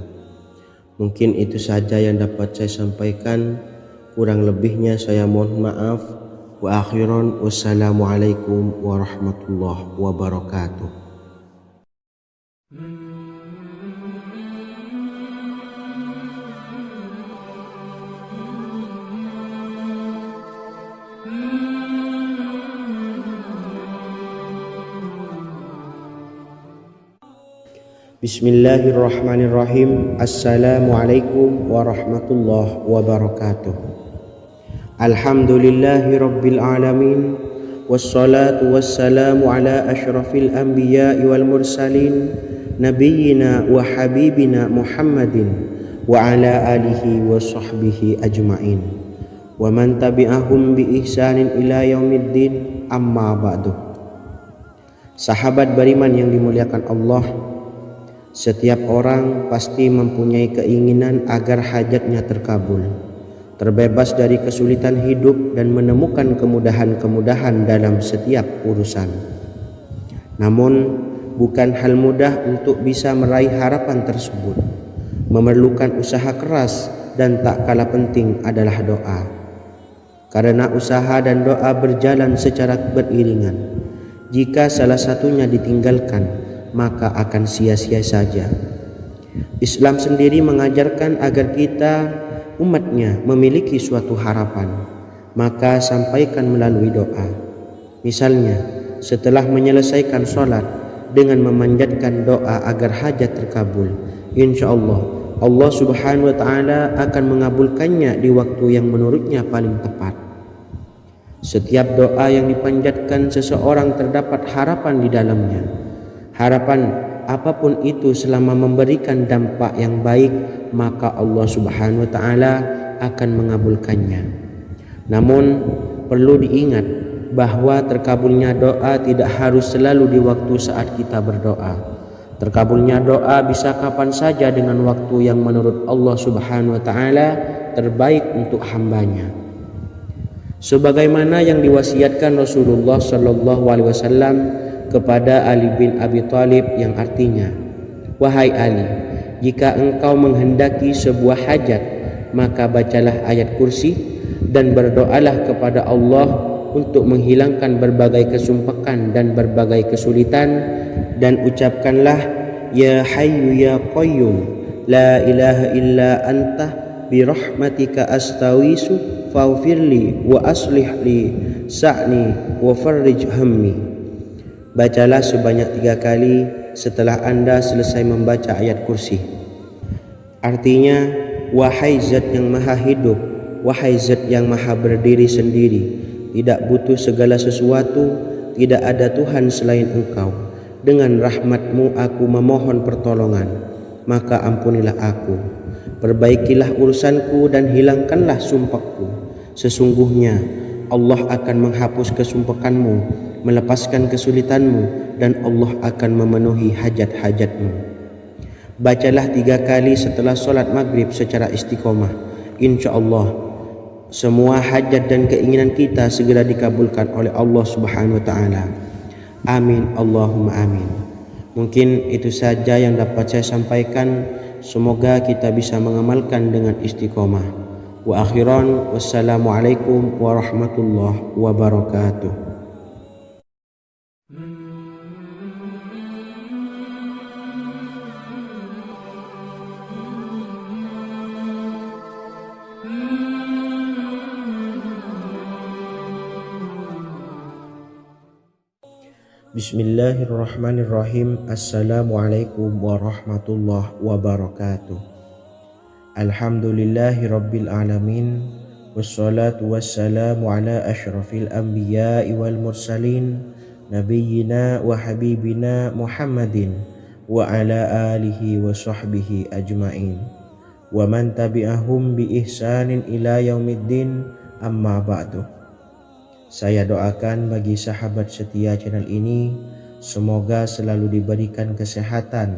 Mungkin itu saja yang dapat saya sampaikan. Kurang lebihnya saya mohon maaf. Wa akhiran, wassalamualaikum warahmatullahi wabarakatuh. Bismillahirrahmanirrahim. Assalamualaikum warahmatullahi wabarakatuh. Alhamdulillahi rabbil alamin, wassalatu wassalamu ala asyrafil anbiya'i wal mursalin, nabiyyina wa habibina Muhammadin wa ala alihi wa sahbihi ajma'in wa man tabi'ahum bi ihsanin ila yaumiddin, amma ba'du. Sahabat beriman yang dimuliakan Allah, setiap orang pasti mempunyai keinginan agar hajatnya terkabul, terbebas dari kesulitan hidup dan menemukan kemudahan-kemudahan dalam setiap urusan. Namun, bukan hal mudah untuk bisa meraih harapan tersebut. Memerlukan usaha keras dan tak kalah penting adalah doa. Karena usaha dan doa berjalan secara beriringan. Jika salah satunya ditinggalkan, maka akan sia-sia saja. Islam sendiri mengajarkan agar kita umatnya memiliki suatu harapan, maka sampaikan melalui doa. Misalnya, setelah menyelesaikan sholat dengan memanjatkan doa agar hajat terkabul, insya Allah Allah Subhanahu wa Ta'ala akan mengabulkannya di waktu yang menurutnya paling tepat. Setiap doa yang dipanjatkan seseorang terdapat harapan di dalamnya. Harapan apapun itu selama memberikan dampak yang baik, maka Allah Subhanahu wa Ta'ala akan mengabulkannya. Namun perlu diingat bahwa terkabulnya doa tidak harus selalu di waktu saat kita berdoa. Terkabulnya doa bisa kapan saja dengan waktu yang menurut Allah Subhanahu wa Ta'ala terbaik untuk hambanya. Sebagaimana yang diwasiatkan Rasulullah Sallallahu Alaihi Wasallam kepada Ali bin Abi Thalib, yang artinya, wahai Ali, jika engkau menghendaki sebuah hajat, maka bacalah ayat kursi dan berdoalah kepada Allah untuk menghilangkan berbagai kesumpakan dan berbagai kesulitan, dan ucapkanlah, ya hayyu ya qayyum la ilaha illa anta birahmatika astawisu faghfirli wa aslih li sa'ni wa farrij hammi. Bacalah sebanyak 3 kali setelah Anda selesai membaca ayat kursi. Artinya, wahai zat yang maha hidup, wahai zat yang maha berdiri sendiri, tidak butuh segala sesuatu, tidak ada Tuhan selain Engkau. Dengan rahmat-Mu aku memohon pertolongan, maka ampunilah aku. Perbaikilah urusanku dan hilangkanlah sumpahku. Sesungguhnya Allah akan menghapus kesumpakanmu, melepaskan kesulitanmu, dan Allah akan memenuhi hajat-hajatmu. Bacalah 3 kali setelah sholat maghrib secara istiqomah. Insya Allah semua hajat dan keinginan kita segera dikabulkan oleh Allah Subhanahu wa Ta'ala. Amin Allahumma amin. Mungkin itu saja yang dapat saya sampaikan. Semoga kita bisa mengamalkan dengan istiqomah. Wa akhiran, wassalamualaikum warahmatullahi wabarakatuh. Bismillahirrahmanirrahim. Assalamualaikum warahmatullahi wabarakatuh. Alhamdulillahi rabbil alamin, wassalatu wassalamu ala ashrafil anbiya'i wal mursalin, nabiyyina wa habibina Muhammadin wa ala alihi wa sahbihi ajma'in, wa man tabi'ahum bi ihsanin ila yaumiddin, amma ba'du. Saya doakan bagi sahabat setia channel ini, semoga selalu diberikan kesehatan,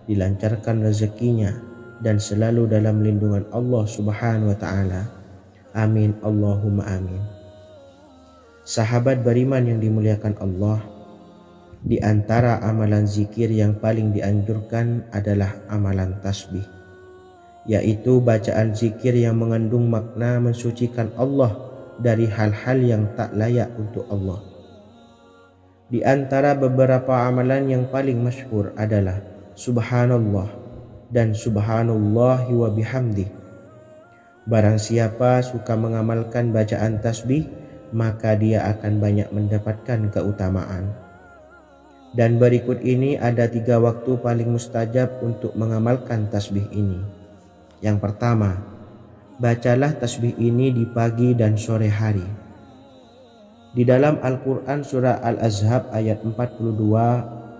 dilancarkan rezekinya, dan selalu dalam lindungan Allah Subhanahu wa Ta'ala. Amin Allahumma amin. Sahabat beriman yang dimuliakan Allah, di antara amalan zikir yang paling dianjurkan adalah amalan tasbih, yaitu bacaan zikir yang mengandung makna mensucikan Allah dari hal-hal yang tak layak untuk Allah. Di antara beberapa amalan yang paling masyhur adalah Subhanallah dan Subhanallahi wa bihamdih. Barang siapa suka mengamalkan bacaan tasbih, maka dia akan banyak mendapatkan keutamaan. Dan berikut ini ada 3 waktu paling mustajab untuk mengamalkan tasbih ini. Yang pertama, bacalah tasbih ini di pagi dan sore hari. Di dalam Al-Quran surah Al-Ahzab ayat 42,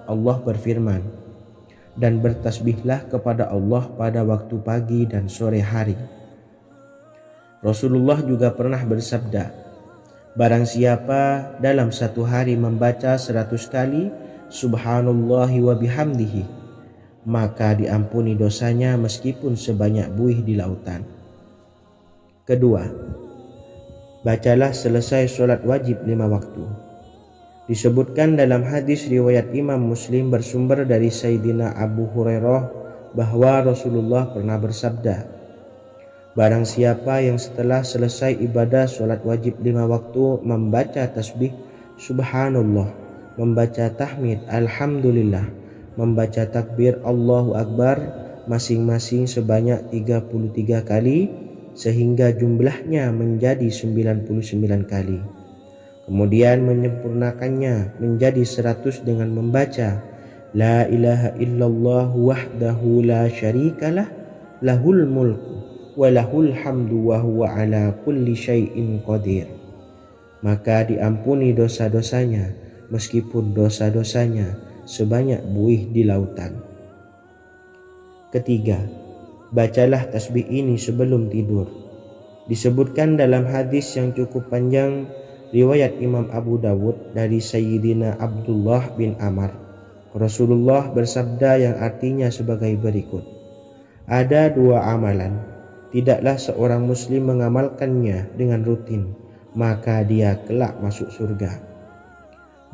Allah berfirman, dan bertasbihlah kepada Allah pada waktu pagi dan sore hari. Rasulullah juga pernah bersabda, barang siapa dalam satu hari membaca 100 kali Subhanallahi wa bihamdihi, maka diampuni dosanya meskipun sebanyak buih di lautan. Kedua, bacalah selesai sholat wajib 5 waktu. Disebutkan dalam hadis riwayat Imam Muslim bersumber dari Sayyidina Abu Hurairah bahwa Rasulullah pernah bersabda, barang siapa yang setelah selesai ibadah sholat wajib 5 waktu membaca tasbih Subhanallah, membaca tahmid Alhamdulillah, membaca takbir Allahu Akbar masing-masing sebanyak 33 kali, sehingga jumlahnya menjadi 99 kali. Kemudian menyempurnakannya menjadi 100 dengan membaca La ilaha illallah wahdahu la syarikalah lahul mulku wa lahul hamdu wa huwa ala kulli syai'in qadir. Maka diampuni dosa-dosanya meskipun dosa-dosanya sebanyak buih di lautan. Ketiga, bacalah tasbih ini sebelum tidur. Disebutkan dalam hadis yang cukup panjang riwayat Imam Abu Dawud dari Sayyidina Abdullah bin Amr, Rasulullah bersabda yang artinya sebagai berikut. Ada dua amalan, tidaklah seorang muslim mengamalkannya dengan rutin, maka dia kelak masuk surga.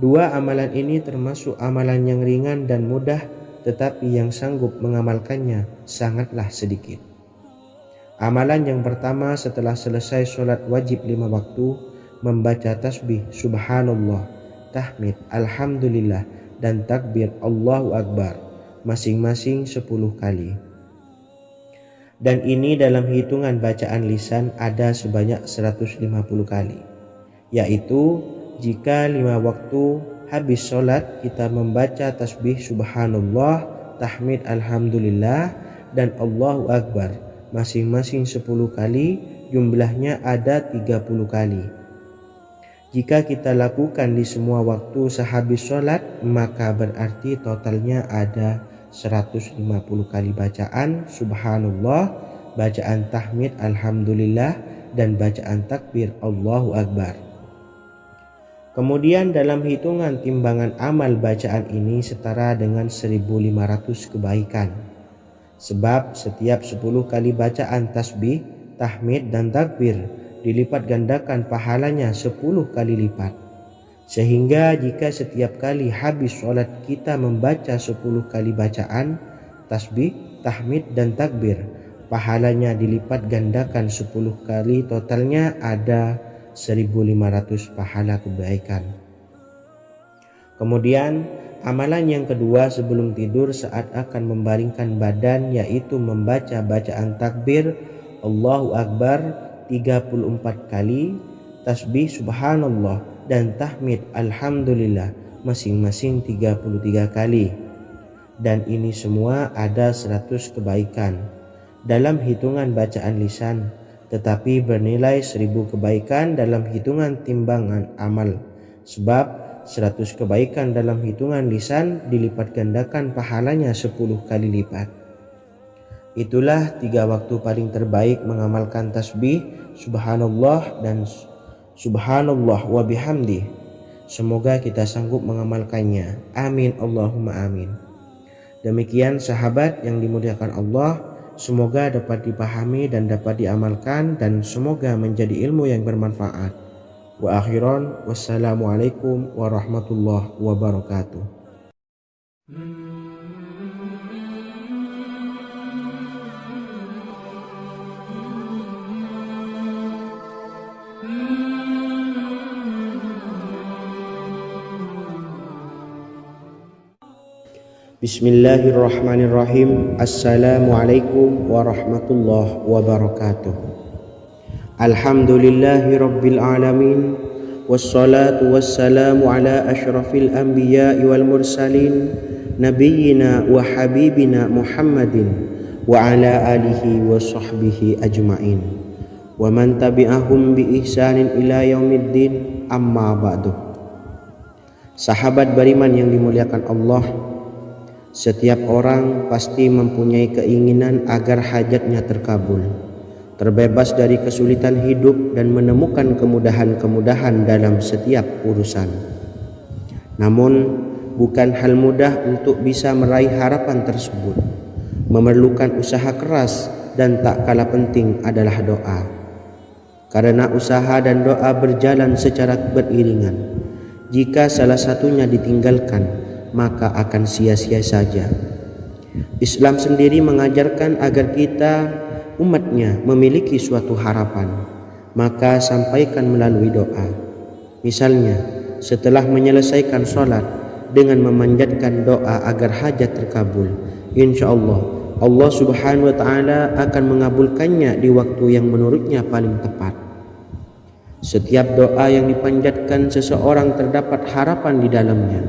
Dua amalan ini termasuk amalan yang ringan dan mudah, tetapi yang sanggup mengamalkannya sangatlah sedikit. Amalan yang pertama setelah selesai sholat wajib 5 waktu, membaca tasbih subhanallah, tahmid, alhamdulillah, dan takbir Allahu Akbar masing-masing 10 kali. Dan ini dalam hitungan bacaan lisan ada sebanyak 150 kali, yaitu jika 5 waktu habis sholat kita membaca tasbih subhanallah, tahmid, alhamdulillah, dan Allahu Akbar masing-masing 10 kali, jumlahnya ada 30 kali. Jika kita lakukan di semua waktu sehabis sholat, maka berarti totalnya ada 150 kali bacaan subhanallah, bacaan tahmid alhamdulillah, dan bacaan takbir Allahu Akbar. Kemudian dalam hitungan timbangan amal bacaan ini setara dengan 1500 kebaikan. Sebab setiap 10 kali bacaan tasbih, tahmid, dan takbir dilipat gandakan pahalanya 10 kali lipat. Sehingga jika setiap kali habis sholat kita membaca 10 kali bacaan tasbih, tahmid, dan takbir, pahalanya dilipat gandakan 10 kali, totalnya ada 1500 pahala kebaikan. Kemudian amalan yang kedua sebelum tidur saat akan membaringkan badan, yaitu membaca bacaan takbir Allahu Akbar 34 kali, tasbih subhanallah, dan tahmid alhamdulillah masing-masing 33 kali. Dan ini semua ada 100 kebaikan dalam hitungan bacaan lisan, tetapi bernilai 1000 kebaikan dalam hitungan timbangan amal. Sebab 100 kebaikan dalam hitungan lisan dilipat gandakan pahalanya 10 kali lipat. Itulah 3 waktu paling terbaik mengamalkan tasbih subhanallah dan subhanallah wa bihamdi. Semoga kita sanggup mengamalkannya. Amin Allahumma amin. Demikian sahabat yang dimuliakan Allah, semoga dapat dipahami dan dapat diamalkan, dan semoga menjadi ilmu yang bermanfaat. Wa akhiran, wassalamualaikum warahmatullahi wabarakatuh. Bismillahirrahmanirrahim. Assalamualaikum warahmatullahi wabarakatuh. Alhamdulillahi rabbil alamin, wassalatu wassalamu ala ashrafil anbiya'i wal mursalin, nabiyyina wa habibina Muhammadin wa ala alihi wa sahbihi ajma'in, wa man tabi'ahum bi ihsanin ila yaumiddin, amma ba'du. Sahabat beriman yang dimuliakan Allah, setiap orang pasti mempunyai keinginan agar hajatnya terkabul, terbebas dari kesulitan hidup, dan menemukan kemudahan-kemudahan dalam setiap urusan. Namun, bukan hal mudah untuk bisa meraih harapan tersebut. Memerlukan usaha keras, dan tak kalah penting adalah doa. Karena usaha dan doa berjalan secara beriringan. Jika salah satunya ditinggalkan, maka akan sia-sia saja. Islam sendiri mengajarkan agar kita umatnya memiliki suatu harapan, maka sampaikan melalui doa. Misalnya, setelah menyelesaikan sholat dengan memanjatkan doa agar hajat terkabul, insya Allah Allah Subhanahu wa taala akan mengabulkannya di waktu yang menurutnya paling tepat. Setiap doa yang dipanjatkan seseorang terdapat harapan di dalamnya.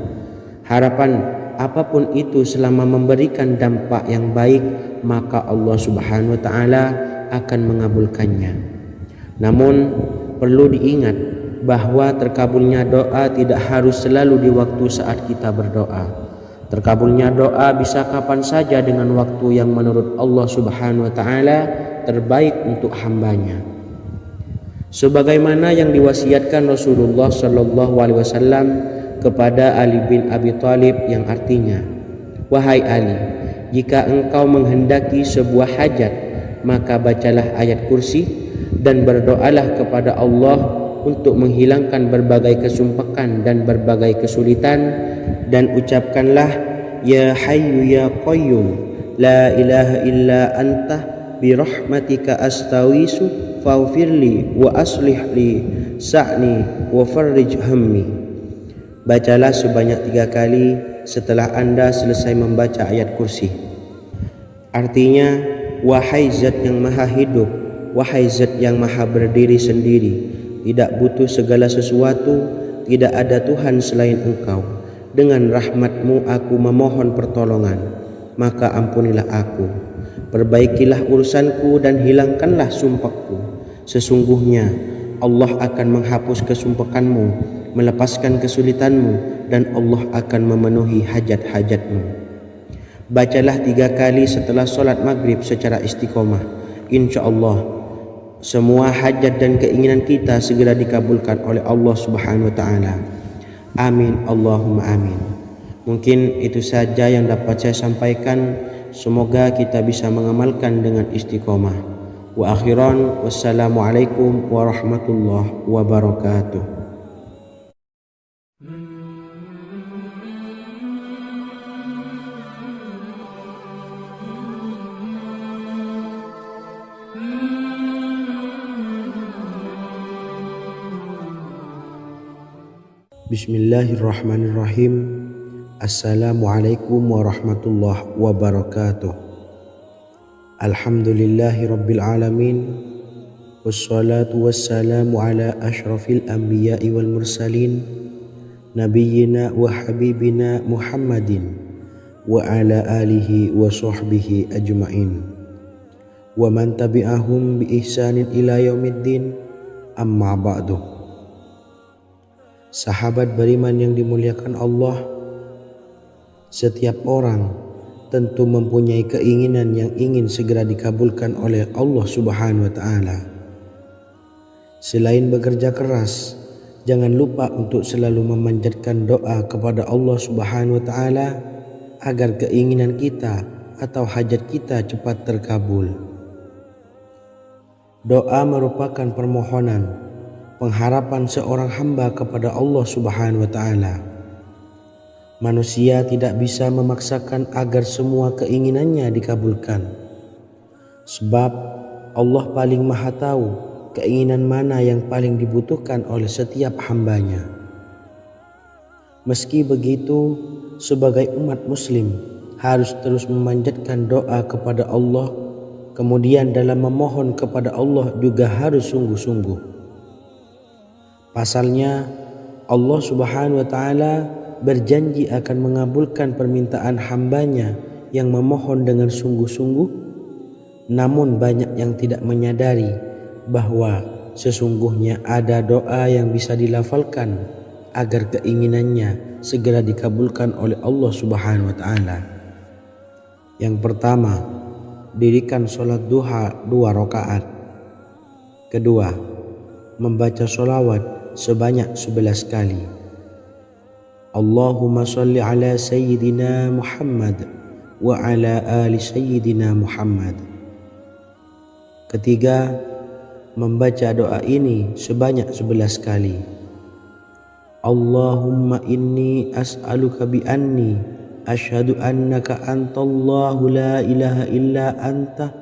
Harapan apapun itu selama memberikan dampak yang baik, maka Allah Subhanahu wa taala akan mengabulkannya. Namun perlu diingat bahwa terkabulnya doa tidak harus selalu di waktu saat kita berdoa. Terkabulnya doa bisa kapan saja dengan waktu yang menurut Allah Subhanahu wa taala terbaik untuk hambanya. Sebagaimana yang diwasiatkan Rasulullah sallallahu alaihi wasallam kepada Ali bin Abi Thalib, yang artinya, "Wahai Ali, jika engkau menghendaki sebuah hajat, maka bacalah ayat kursi dan berdoalah kepada Allah untuk menghilangkan berbagai kesumpakan dan berbagai kesulitan, dan ucapkanlah, Ya Hayyu Ya Qayyum, La ilaha illa anta birahmatika astawisu faghfirli wa aslih li sa'ni wa farrij hammi." Bacalah sebanyak 3 kali setelah Anda selesai membaca ayat kursi. Artinya, wahai zat yang maha hidup, wahai zat yang maha berdiri sendiri, tidak butuh segala sesuatu, tidak ada Tuhan selain Engkau. Dengan rahmat-Mu aku memohon pertolongan, maka ampunilah aku. Perbaikilah urusanku dan hilangkanlah sumpahku. Sesungguhnya Allah akan menghapus kesumpakanmu, melepaskan kesulitanmu, dan Allah akan memenuhi hajat-hajatmu. Bacalah 3 kali setelah solat maghrib secara istiqomah. Insya Allah semua hajat dan keinginan kita segera dikabulkan oleh Allah Subhanahu wa taala. Amin Allahumma amin. Mungkin itu saja yang dapat saya sampaikan. Semoga kita bisa mengamalkan dengan istiqomah. Wa akhiran, wassalamualaikum warahmatullahi wabarakatuh. Bismillahirrahmanirrahim. Assalamualaikum warahmatullahi wabarakatuh. Alhamdulillahi rabbil alamin. Wassalatu wassalamu ala ashrafil anbiya'i wal mursalin, nabiyyina wa habibina Muhammadin wa ala alihi wa sahbihi ajma'in, wa man tabi'ahum bi ihsanin ila yaumiddin, amma ba'du. Sahabat beriman yang dimuliakan Allah, setiap orang tentu mempunyai keinginan yang ingin segera dikabulkan oleh Allah Subhanahu wa taala. Selain bekerja keras, jangan lupa untuk selalu memanjatkan doa kepada Allah Subhanahu wa taala agar keinginan kita atau hajat kita cepat terkabul. Doa merupakan permohonan, pengharapan seorang hamba kepada Allah Subhanahu wa taala. Manusia tidak bisa memaksakan agar semua keinginannya dikabulkan, sebab Allah paling maha tahu keinginan mana yang paling dibutuhkan oleh setiap hambanya. Meski begitu, sebagai umat muslim harus terus memanjatkan doa kepada Allah, kemudian dalam memohon kepada Allah juga harus sungguh-sungguh. Pasalnya, Allah Subhanahu wa taala berjanji akan mengabulkan permintaan hambanya yang memohon dengan sungguh-sungguh. Namun banyak yang tidak menyadari bahwa sesungguhnya ada doa yang bisa dilafalkan agar keinginannya segera dikabulkan oleh Allah Subhanahu wa taala. Yang pertama, dirikan sholat duha 2 rakaat. Kedua, membaca sholawat sebanyak 11 kali. Allahumma salli ala Sayyidina Muhammad wa ala ali Sayyidina Muhammad. Ketiga, membaca doa ini sebanyak 11 kali. Allahumma inni as'aluka bi anni asyhadu annaka antallahu la ilaha illa anta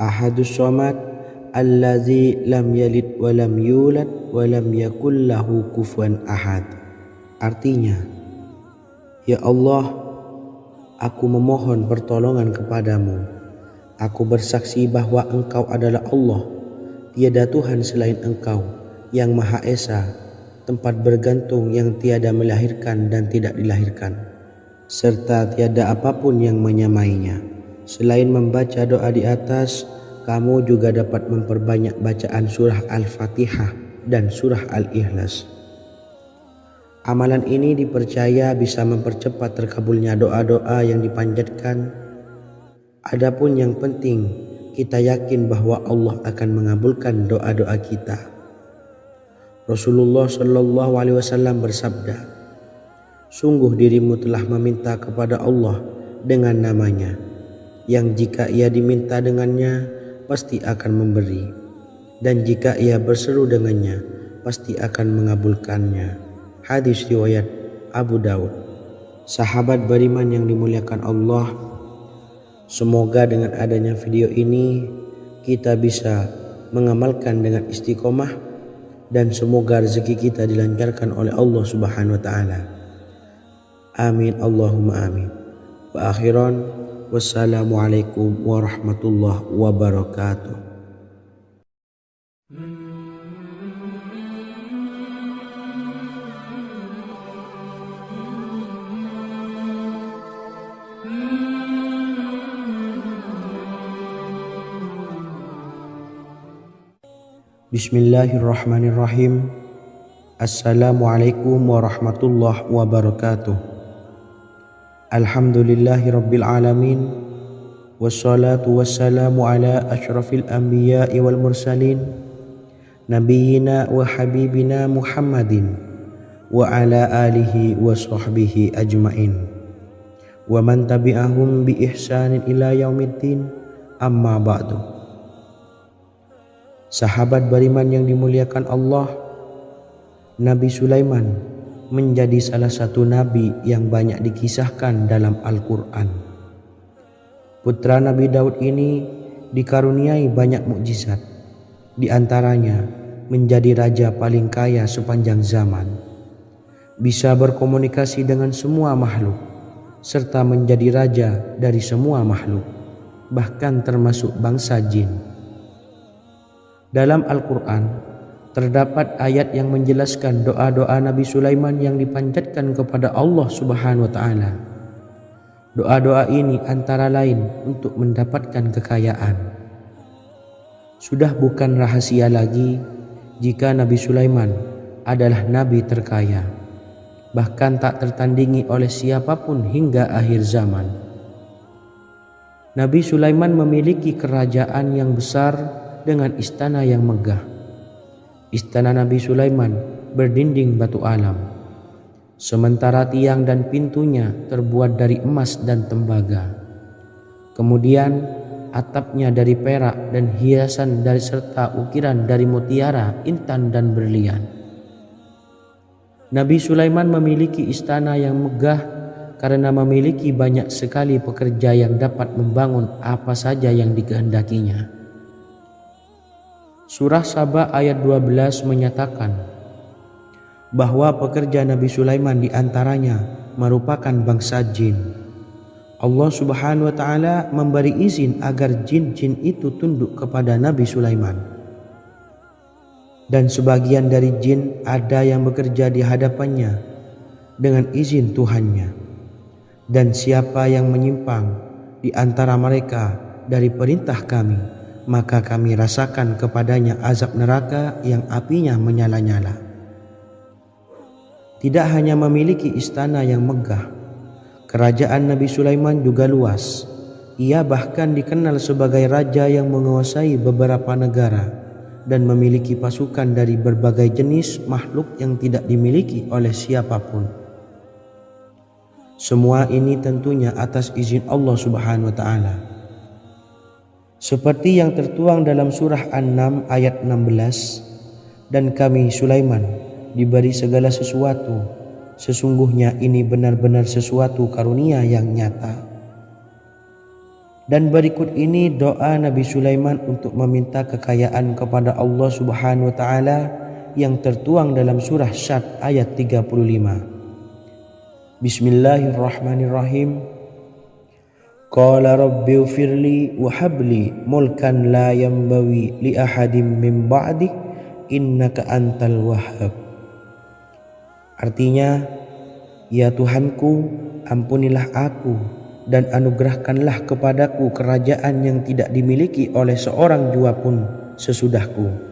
ahadus samad allazi lam yalid wa lam yulad wa lam yakul lahu kufuwan ahad. Artinya, ya Allah, Aku memohon pertolongan kepadamu. Aku bersaksi bahwa Engkau adalah Allah, tiada Tuhan selain Engkau, yang Maha Esa, tempat bergantung yang tiada melahirkan dan tidak dilahirkan, serta tiada apapun yang menyamainya. Selain membaca doa di atas, kamu juga dapat memperbanyak bacaan surah Al-Fatihah dan surah Al-Ikhlas. Amalan ini dipercaya bisa mempercepat terkabulnya doa-doa yang dipanjatkan. Adapun yang penting, kita yakin bahwa Allah akan mengabulkan doa-doa kita. Rasulullah Shallallahu Alaihi Wasallam bersabda, "Sungguh dirimu telah meminta kepada Allah dengan namanya, yang jika ia diminta dengannya, pasti akan memberi, dan jika ia berseru dengannya, pasti akan mengabulkannya." Hadis riwayat Abu Daud. Sahabat beriman yang dimuliakan Allah, semoga dengan adanya video ini kita bisa mengamalkan dengan istiqomah, dan semoga rezeki kita dilancarkan oleh Allah Subhanahu wa taala. Amin Allahumma amin. Wa akhiran, wassalamualaikum warahmatullahi wabarakatuh. Bismillahirrahmanirrahim. Assalamualaikum warahmatullahi wabarakatuh. Alhamdulillahi rabbil alamin. Wassalatu wassalamu ala ashrafil anbiya'i wal mursalin, nabiyyina wa habibina Muhammadin wa ala alihi wa sahbihi ajmain, wa man tabi'ahum bi ihsanin ila yaumiddin, amma ba'du. Sahabat beriman yang dimuliakan Allah, Nabi Sulaiman menjadi salah satu nabi yang banyak dikisahkan dalam Al-Quran. Putra Nabi Daud ini dikaruniai banyak mukjizat, di antaranya menjadi raja paling kaya sepanjang zaman, bisa berkomunikasi dengan semua makhluk, serta menjadi raja dari semua makhluk, bahkan termasuk bangsa jin. Dalam Al-Quran terdapat ayat yang menjelaskan doa-doa Nabi Sulaiman yang dipanjatkan kepada Allah Subhanahu wa taala. Doa-doa ini antara lain untuk mendapatkan kekayaan. Sudah bukan rahasia lagi jika Nabi Sulaiman adalah nabi terkaya, bahkan tak tertandingi oleh siapapun hingga akhir zaman. Nabi Sulaiman memiliki kerajaan yang besar dengan istana yang megah. Istana Nabi Sulaiman berdinding batu alam, sementara tiang dan pintunya terbuat dari emas dan tembaga. Kemudian atapnya dari perak dan hiasan dari serta ukiran dari mutiara, intan dan berlian. Nabi Sulaiman memiliki istana yang megah karena memiliki banyak sekali pekerja yang dapat membangun apa saja yang dikehendakinya. Surah Saba ayat 12 menyatakan bahwa pekerja Nabi Sulaiman diantaranya merupakan bangsa jin. Allah Subhanahu wa taala memberi izin agar jin-jin itu tunduk kepada Nabi Sulaiman. Dan sebagian dari jin ada yang bekerja di hadapannya dengan izin Tuhannya. Dan siapa yang menyimpang di antara mereka dari perintah kami, maka kami rasakan kepadanya azab neraka yang apinya menyala-nyala. Tidak hanya memiliki istana yang megah, kerajaan Nabi Sulaiman juga luas. Ia bahkan dikenal sebagai raja yang menguasai beberapa negara dan memiliki pasukan dari berbagai jenis makhluk yang tidak dimiliki oleh siapapun. Semua ini tentunya atas izin Allah Subhanahu wa taala. Seperti yang tertuang dalam surah An-Naml ayat 16, dan kami Sulaiman diberi segala sesuatu, sesungguhnya ini benar-benar sesuatu karunia yang nyata. Dan berikut ini doa Nabi Sulaiman untuk meminta kekayaan kepada Allah Subhanahu wa taala yang tertuang dalam surah Syad ayat 35. Bismillahirrahmanirrahim. Qala rabbi ufirli wa habli mulkan la yanbawi li ahadim min ba'di innaka antal wahhab. Artinya, ya Tuhanku, ampunilah aku dan anugerahkanlah kepadaku kerajaan yang tidak dimiliki oleh seorang jua pun sesudahku.